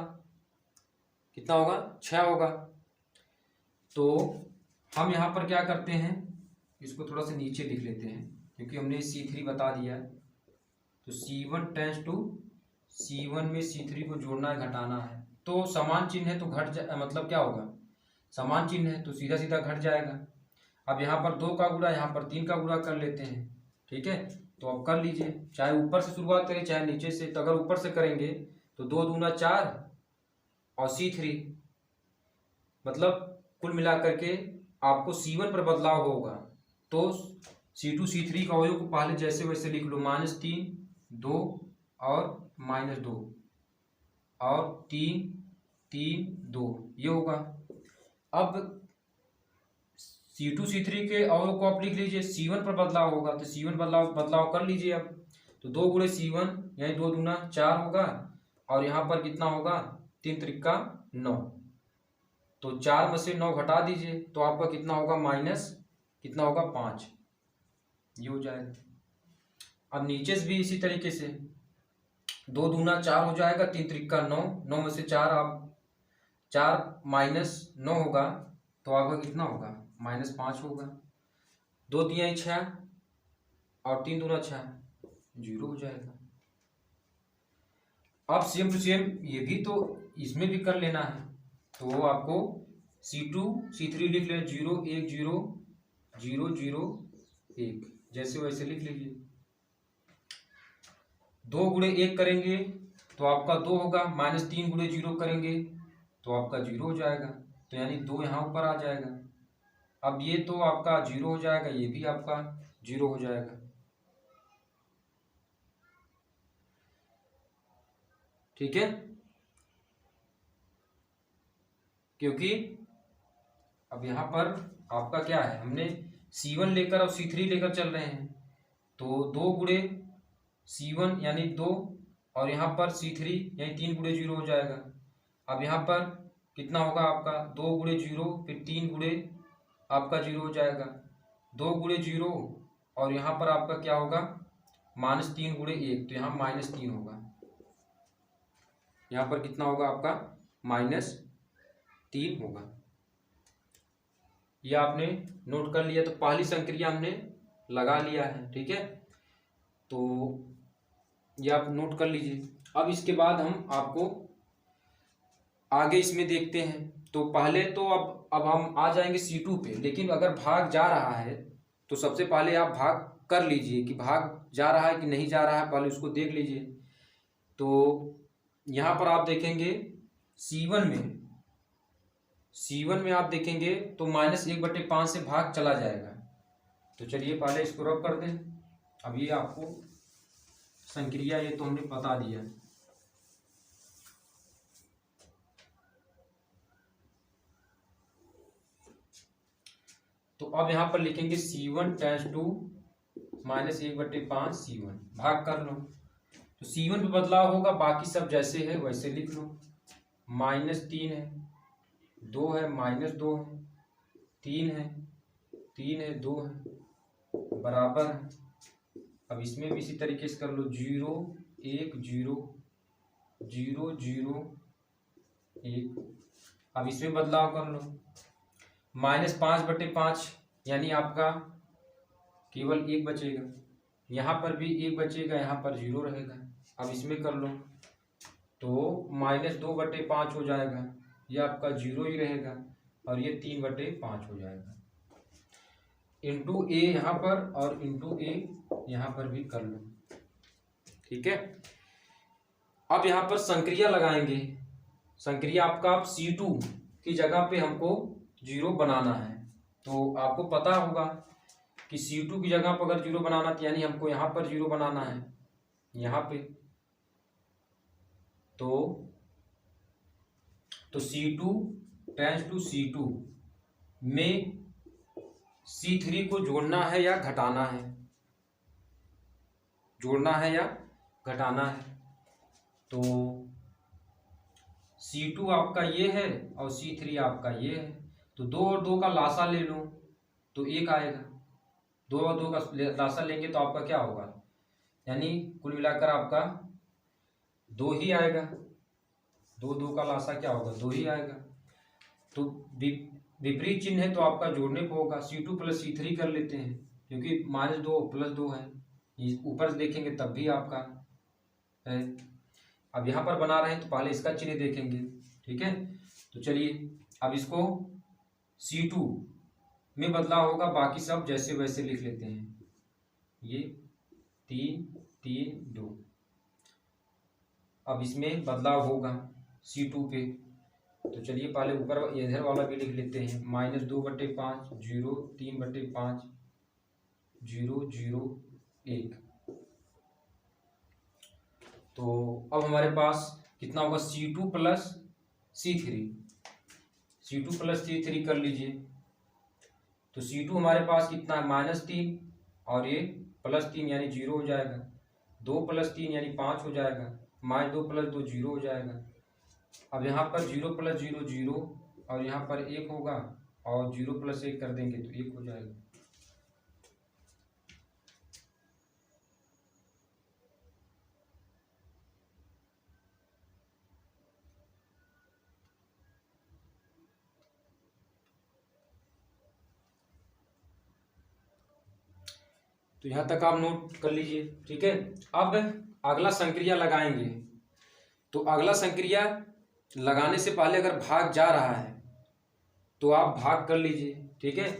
कितना होगा, 6 होगा। तो हम यहाँ पर क्या करते हैं, इसको थोड़ा सा नीचे लिख लेते हैं क्योंकि हमने C3 बता दिया। तो C1 टेंस टू C1 में C3 को जोड़ना है घटाना है। तो समान चिन्ह है तो मतलब क्या होगा, समान चिन्ह है तो सीधा सीधा घट जाएगा। अब यहाँ पर 2 का गुणा, यहाँ पर 3 का गुणा कर लेते हैं। ठीक है, तो अब कर लीजिए, चाहे ऊपर से शुरुआत करें चाहे नीचे से। तो अगर ऊपर से करेंगे तो 2 दूना 4 और C3, मतलब कुल मिलाकर के आपको C1 पर बदलाव होगा। तो C2C3 का अवयव को पहले जैसे वैसे लिख लो, -3 2 और -2 और 3 3 2 ये होगा। अब C2C3 के अवयव को आप लिख लीजिए, C1 पर बदलाव होगा तो C1 बदलाव कर लीजिए। अब तो 2 गुणे C1 यानी 2 दूना 4 होगा, और यहाँ पर कितना होगा 3 त्रिका 9, तो 4 में से 9 घटा दीजिए तो आपका कितना होगा माइनस कितना होगा 5, ये हो जाएगा। अब नीचे से भी इसी तरीके से 2 दूना 4 हो जाएगा, 3 त्रिका 9, 9 में से 4 आप 4 माइनस 9 होगा तो आपका कितना होगा -5 होगा। 2 दिया 6 और 3 दूना 6, 0 हो जाएगा। अब सेम टू सेम ये भी तो इसमें भी कर लेना है, तो आपको C2C3 लिख ले 0 1 0 0 0 1 जैसे वैसे लिख लीजिए। 2 गुणे 1 करेंगे तो आपका 2 होगा, -3 गुणे 0 करेंगे तो आपका 0 हो जाएगा, तो यानी 2 यहाँ ऊपर आ जाएगा। अब ये तो आपका 0 हो जाएगा, ये भी आपका 0 हो जाएगा। ठीक है, क्योंकि अब यहाँ पर आपका क्या है, हमने C1 लेकर और C3 लेकर चल रहे हैं, तो 2 गुणे C1 यानी 2 और यहाँ पर C3 यानी 3 गुणे 0 हो जाएगा। अब यहाँ पर कितना होगा आपका 2 गुणे 0 फिर 3 गुणे आपका 0 हो जाएगा, 2 गुणे 0 और यहाँ पर आपका क्या होगा -3 गुणे 1, तो यहाँ -3 होगा, यहाँ पर कितना होगा आपका -3 होगा। ये आपने नोट कर लिया, तो पहली संक्रिया हमने लगा लिया है। ठीक है, तो ये आप नोट कर लीजिए। अब इसके बाद हम आपको आगे इसमें देखते हैं। तो पहले तो अब हम आ जाएंगे C2 पे, लेकिन अगर भाग जा रहा है तो सबसे पहले आप भाग कर लीजिए कि भाग जा रहा है कि नहीं जा रहा है, पहले उसको देख लीजिए। तो यहाँ पर आप देखेंगे C1 में आप देखेंगे तो -1/5 से भाग चला जाएगा। तो चलिए पहले इसको रब कर दें। अब ये आपको संक्रिया ये तो हमने बता दिया। तो अब यहाँ पर लिखेंगे C1 टेंस टू -1/5 C1, भाग कर लो। तो C1 पे बदलाव होगा, बाकी सब जैसे है वैसे लिख लो। -3 है, 2 है, -2 है, 3 है, 3 है, 2 है, बराबर है। अब इसमें भी इसी तरीके से कर लो 0 1 0 0 0 1। अब इसमें बदलाव कर लो, -5/5 यानी आपका केवल 1 बचेगा, यहाँ पर भी 1 बचेगा, यहाँ पर 0 रहेगा। अब इसमें कर लो तो -2/5 हो जाएगा, ये आपका 0 ही रहेगा, और ये 3/5 हो जाएगा। इंटू ए यहाँ पर और इंटू ए यहाँ पर भी कर लो। ठीक है, अब यहाँ पर संक्रिया लगाएंगे। संक्रिया आपका आप C2 की जगह पे हमको 0 बनाना है। तो आपको पता होगा कि C2 की जगह पर अगर 0 बनाना तो यानी हमको यहाँ पर 0 बनाना है, यहाँ पे। तो C2 टेंस टू C2 में C3 को जोड़ना है या घटाना है, जोड़ना है या घटाना है। तो C2 आपका ये है और C3 आपका ये है, तो 2 और 2 का लासा ले लो तो 1 आएगा। 2 और 2 का लासा लेंगे तो आपका क्या होगा, यानी कुल मिलाकर आपका 2 ही आएगा। 2 का लासा क्या होगा, 2 ही आएगा। तो विपरीत चिन्ह है तो आपका जोड़ने को होगा, C2 + C3 कर लेते हैं, क्योंकि -2 + 2 है, ऊपर से देखेंगे तब भी आपका है। अब यहाँ पर बना रहे हैं तो पहले इसका चिन्ह देखेंगे। ठीक है, तो चलिए अब इसको C2 में बदलाव होगा, बाकी सब जैसे वैसे लिख लेते हैं। ये 3 3 2, अब इसमें बदलाव होगा C2 पे। तो चलिए पहले ऊपर इधर वाला भी लिख लेते हैं, -2/5 0 3/5 001। तो अब हमारे पास कितना होगा, C2 plus C3, C2 plus C3 कर लीजिए। तो C2 हमारे पास कितना है, -3 और ये +3 यानी 0 हो जाएगा। 2 + 3 यानी 5 हो जाएगा। -2 + 2 0 हो जाएगा। अब यहाँ पर 0 + 0 0 और यहाँ पर 1 होगा और 0 + 1 कर देंगे तो 1 हो जाएगा। तो यहाँ तक आप नोट कर लीजिए, ठीक है। अब अगला संक्रिया लगाएंगे। तो अगला संक्रिया लगाने से पहले अगर भाग जा रहा है तो आप भाग कर लीजिए, ठीक है।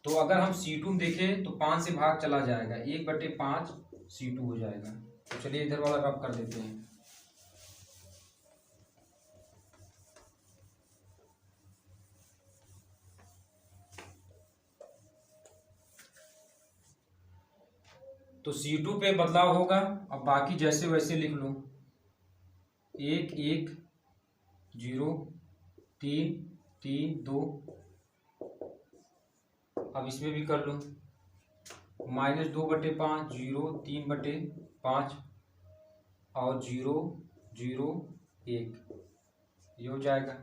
तो अगर हम C2 में देखें तो 5 से भाग चला जाएगा, 1/5 C2 हो जाएगा। तो चलिए इधर वाला रब कर देते हैं। तो C2 पे बदलाव होगा। अब बाकी जैसे वैसे लिख लो, 1 1 0 3 3 2। अब इसमें भी कर लो, -2/5 0 3/5 और 0 0 1, ये हो जाएगा।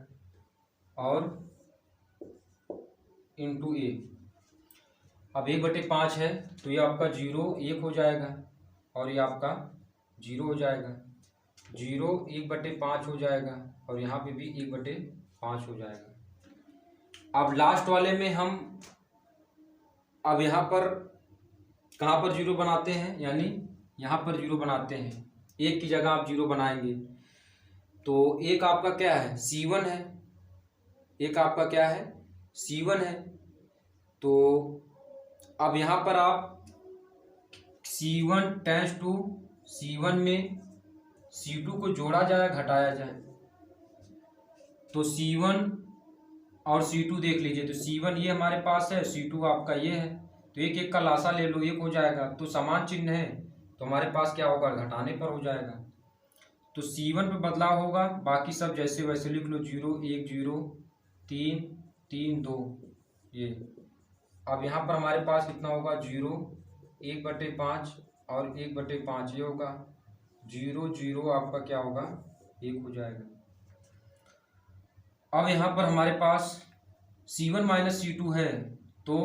और इंटू ए, अब 1/5 है तो ये आपका 0 1 हो जाएगा और ये आपका 0 हो जाएगा। 0 1/5 हो जाएगा और यहाँ पे भी 1/5 हो जाएगा। अब लास्ट वाले में हम अब यहाँ पर कहाँ पर 0 बनाते हैं, यानी यहाँ पर 0 बनाते हैं। 1 की जगह आप 0 बनाएंगे। तो एक आपका क्या है, C1 है। एक आपका क्या है, C1 है। तो अब यहाँ पर आप C1 टेंस टू C1 में C2 को जोड़ा जाए घटाया जाए। तो C1 और C2 देख लीजिए। तो C1 ये हमारे पास है, C2 आपका ये है। तो एक एक का लासा ले लो, 1 हो जाएगा। तो समान चिन्ह है तो हमारे पास क्या होगा, घटाने पर हो जाएगा। तो C1 पे बदलाव होगा, बाकी सब जैसे वैसे लिख लो, 0 1 0 3 3 2 ये। अब यहाँ पर हमारे पास कितना होगा, 0 1/5 और 1/5 ये होगा। 0 0 आपका क्या होगा, 1 हो जाएगा। अब यहाँ पर हमारे पास C1 - C2 है तो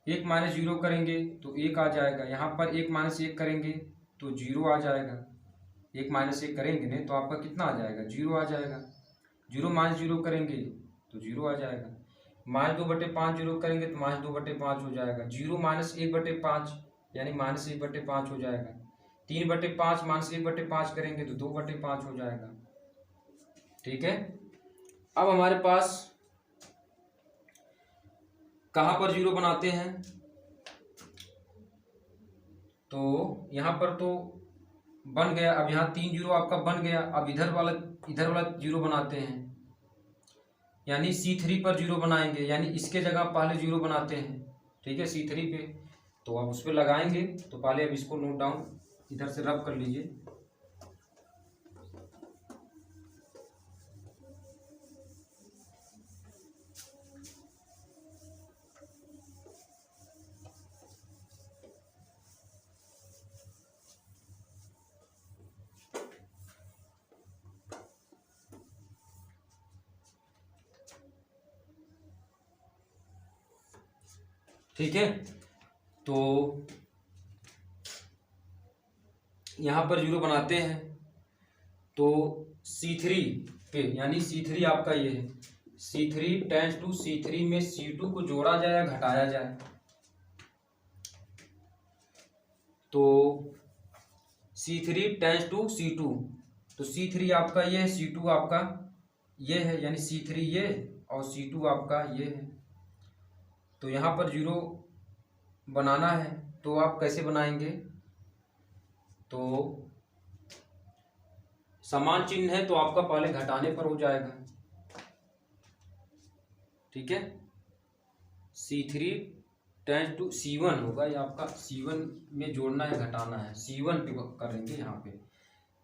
1 - 0 करेंगे तो 1 आ जाएगा। यहाँ पर 1 - 1 करेंगे तो 0 आ जाएगा। 1 - 1 करेंगे नहीं तो आपका कितना आ जाएगा, 0 आ जाएगा। 0 - 0 करेंगे तो 0 आ जाएगा। -2/5 0 करेंगे तो -2/5 हो जाएगा। 0 - 1/5 यानी -1/5 हो जाएगा। 3/5 -1/5 करेंगे तो 2/5 हो जाएगा, ठीक है। अब हमारे पास कहाँ पर 0 बनाते हैं, तो यहाँ पर तो बन गया। अब यहाँ 3 0 आपका बन गया। अब इधर वाला 0 बनाते हैं, यानी C3 पर 0 बनाएंगे, यानी इसके जगह पहले 0 बनाते हैं, ठीक है, C3 पे। तो अब उस पर लगाएंगे। तो पहले अब इसको नोट डाउन इधर से रब कर लीजिए। ठीक है। तो यहाँ पर 0 बनाते हैं तो C3 पे, यानी C3 आपका ये है। C3 टेंस टू C3 में C2 को जोड़ा जाए घटाया जाए। तो C3 टेंस टू C2, तो C3 आपका ये है, C2 आपका ये है, यानी C3 ये और C2 आपका ये है। तो यहाँ पर 0 बनाना है तो आप कैसे बनाएंगे, तो समान चिन्ह है तो आपका पहले घटाने पर हो जाएगा, ठीक है। C3 टेंस टू C1 होगा, ये आपका C1 में जोड़ना है घटाना है, C1 पे करेंगे यहाँ पे,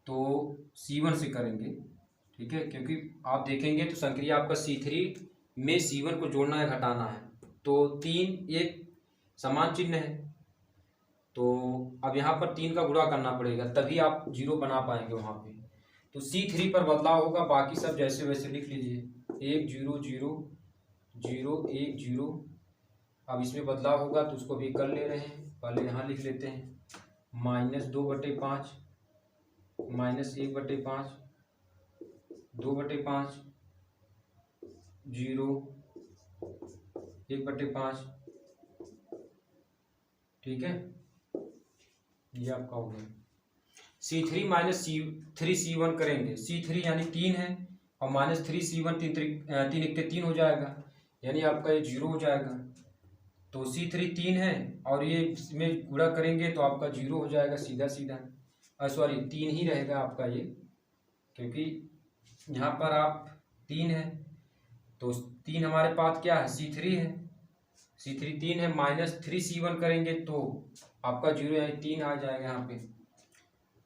तो C1 से करेंगे, ठीक है, क्योंकि आप देखेंगे तो संक्रिया आपका C3 में C1 को जोड़ना है घटाना है, तो 3 एक समान चिन्ह है, तो अब यहाँ पर 3 का गुणा करना पड़ेगा तभी आप 0 बना पाएंगे वहाँ पे। तो C3 पर बदलाव होगा, बाकी सब जैसे वैसे लिख लीजिए, 1 0 0 0 1 0। अब इसमें बदलाव होगा तो उसको भी कर ले रहे हैं, पहले यहाँ लिख लेते हैं, -2/5 -1/5 2/5 0 1/5, ठीक है, ये आपका हो गया। C3 माइनस C1 करेंगे, C3 यानी 3 है और -3C1 3 1 3 हो जाएगा, यानी आपका ये 0 हो जाएगा। तो C3 3 है और ये इसमें गुणा करेंगे तो आपका 0 हो जाएगा सीधा सीधा, सॉरी 3 ही रहेगा आपका ये, क्योंकि यहाँ पर आप 3 है तो 3 हमारे पास क्या है, C3 है, C3 3 है, -3C1 करेंगे तो आपका 0 यानी 3 आ जाएगा यहाँ पे।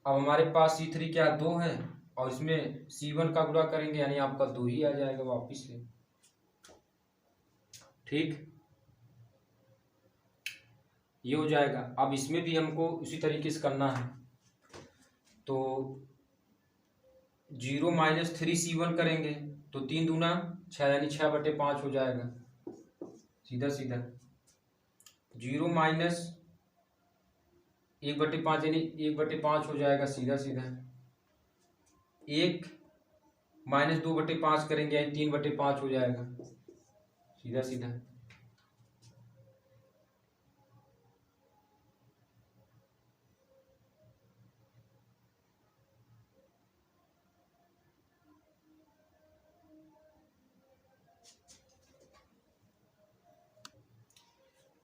अब हमारे पास C3 क्या 2 है और इसमें C1 का गुणा करेंगे यानी आपका 2 ही आ जाएगा वापिस से, ठीक, ये हो जाएगा। अब इसमें भी हमको उसी तरीके से करना है, तो 0 -3C1 करेंगे तो 3 दूना 6 यानी 6/5 हो जाएगा सीधा सीधा, 0 -1/5 यानी 1/5 हो जाएगा सीधा सीधा, 1 -2/5 करेंगे यानी 3/5 हो जाएगा सीधा सीधा।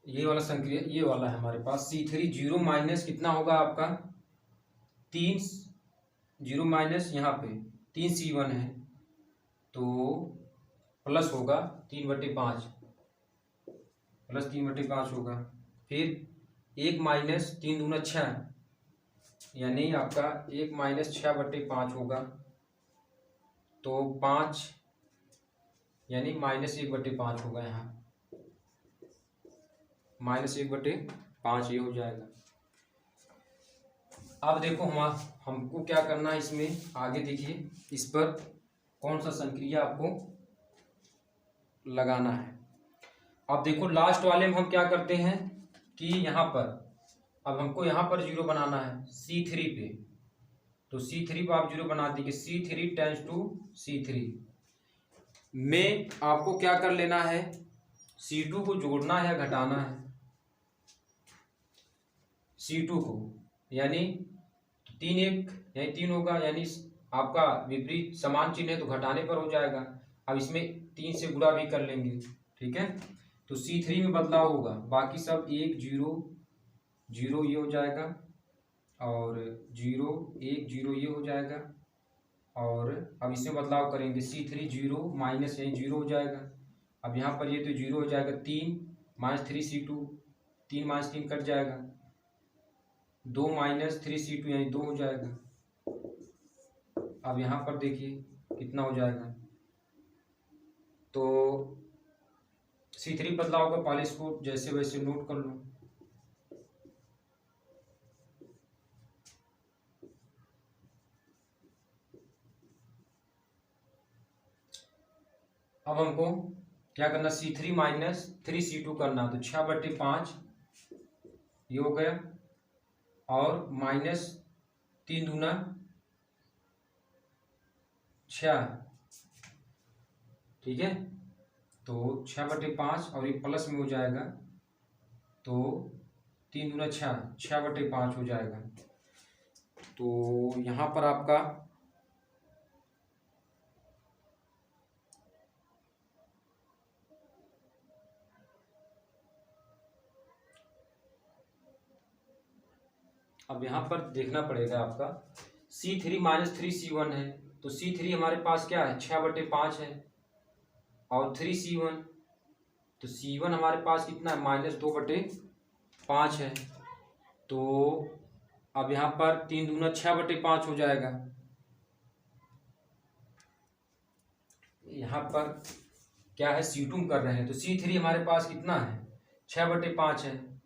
ये वाला संक्रिया ये वाला है हमारे पास, C3 0 माइनस कितना होगा आपका 3, 0 माइनस यहाँ पे 3C1 है तो प्लस होगा 3/5, प्लस 3/5 होगा, फिर 1 माइनस 3 दूना 6 यानी आपका 1 माइनस 6/5 होगा, तो 5 यानी -1/5 होगा, यहाँ -1/5 ये हो जाएगा। अब देखो हमको क्या करना है इसमें, आगे देखिए इस पर कौन सा संक्रिया आपको लगाना है। अब देखो लास्ट वाले में हम क्या करते हैं कि यहाँ पर अब हमको यहाँ पर 0 बनाना है C3 पे, तो C3 पे आप 0 बना दीजिए, C3 टेंस टू C3 में आपको क्या कर लेना है, C2 को जोड़ना है घटाना है, C2 को, यानी 3 1 यानी 3 होगा, यानी आपका विपरीत समान चिन्ह है तो घटाने पर हो जाएगा। अब इसमें 3 से गुणा भी कर लेंगे, ठीक है, तो C3 में बदलाव होगा, बाकी सब 1 0 0 ये हो जाएगा और 0 1 0 ये हो जाएगा, और अब इसमें बदलाव करेंगे C3 0 माइनस यानी 0 हो जाएगा। अब यहाँ पर ये तो 0 हो जाएगा, 3 -3C2 3 -3 कट जाएगा, 2 -3C2 यानी 2 हो जाएगा। अब यहाँ पर देखिए कितना हो जाएगा, तो C3 बदलाव का पहले इसको जैसे वैसे नोट कर लो। अब हमको क्या करना, C3 -3C2 करना, तो 6/5 ये हो गया और -3 दूना 6, ठीक है, तो 6/5 और ये प्लस में हो जाएगा, तो 3 दूना 6 6/5 हो जाएगा। तो यहाँ पर आपका अब यहाँ पर देखना पड़ेगा आपका, C3 -3C1 है तो C3 हमारे पास क्या है 6/5 है और 3C1 तो C1 हमारे पास कितना है, -2/5 है। तो अब यहाँ पर 3 दूना 6/5 हो जाएगा। यहाँ पर क्या है, C2 कर रहे हैं, तो C3 हमारे पास कितना है, 6/5 है।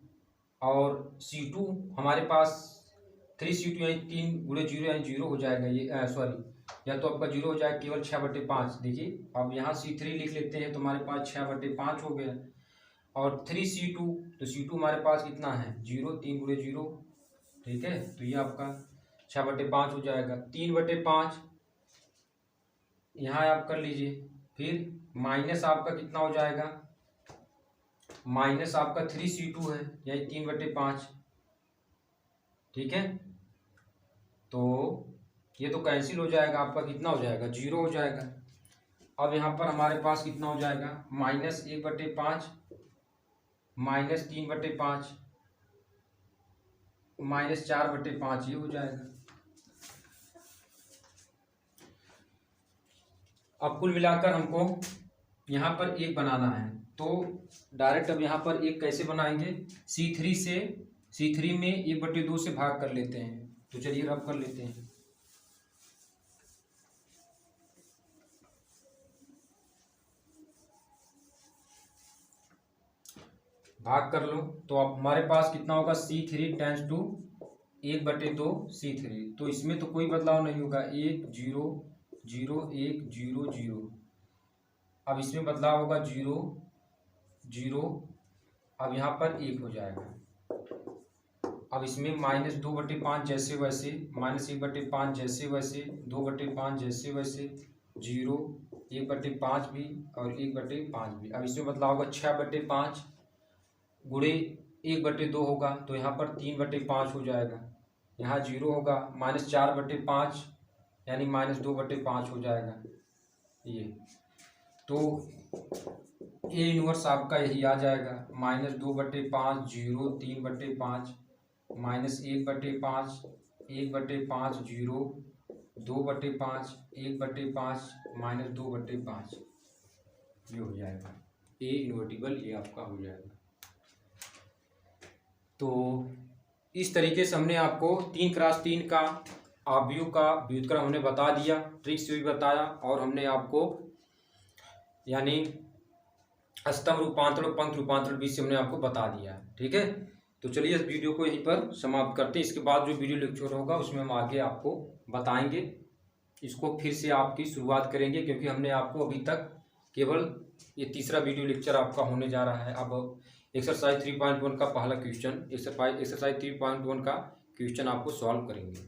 और C2 हमारे पास 3C2 यानी 3 × 0 यानी 0 हो जाएगा। ये सॉरी, या तो आपका 0 हो जाएगा केवल 6/5। देखिए अब यहाँ C3 लिख लेते हैं, तो हमारे पास 6/5 हो गया। और 3C2, तो C2 हमारे पास कितना है, 0, 3 × 0, ठीक है। तो ये आपका 6/5 हो जाएगा। 3/5 यहाँ आप कर लीजिए। फिर माइनस आपका कितना हो जाएगा, माइनस आपका 3C2 है, यही 3/5, ठीक है। तो ये तो कैंसिल हो जाएगा, आपका कितना हो जाएगा, 0 हो जाएगा। अब यहाँ पर हमारे पास कितना हो जाएगा, -1/5 -3/5 -4/5, ये हो जाएगा। अब कुल मिलाकर हमको यहाँ पर 1 बनाना है, तो डायरेक्ट अब यहाँ पर 1 कैसे बनाएंगे, C3 में 1/2 से भाग कर लेते हैं। तो चलिए रब कर लेते हैं। भाग कर लो, तो अब हमारे पास कितना होगा, C3 टेंस टू 1/2 C3। तो इसमें तो कोई बदलाव नहीं होगा, 1 0 0 1 0 0। अब इसमें बदलाव होगा 0 0, अब यहाँ पर 1 हो जाएगा। अब इसमें -2/5 जैसे वैसे, -1/5 जैसे वैसे, 2/5 जैसे वैसे, 0 1/5 भी और 1/5 भी। अब इसमें बदलाव होगा 6/5 गुणे 1/2 होगा, तो यहाँ पर 3/5 हो जाएगा। यहाँ 0 होगा, -4/5 यानी -2/5 हो जाएगा ये। तो A इनवर्स आपका यही आ जाएगा, -2/5 0 3/5 -1/5 1/5 0 2/5 1/5 -2/5, ये हो जाएगा A इन्वर्टिबल, ये आपका हो जाएगा। तो इस तरीके से हमने आपको 3x3 का आव्यूह का व्युत्क्रम हमने बता दिया, ट्रिक से भी बताया, और हमने आपको यानी स्तंभ रूपांतरण और पंक्ति रूपांतरण भी से हमने आपको बता दिया, ठीक है। तो चलिए इस वीडियो को यहीं पर समाप्त करते हैं। इसके बाद जो वीडियो लेक्चर होगा उसमें हम आगे आपको बताएंगे, इसको फिर से आपकी शुरुआत करेंगे, क्योंकि हमने आपको अभी तक केवल ये तीसरा वीडियो लेक्चर आपका होने जा रहा है। अब एक्सरसाइज 3.1 का पहला क्वेश्चन, एक्सरसाइज 3.1 का क्वेश्चन आपको सॉल्व करेंगे।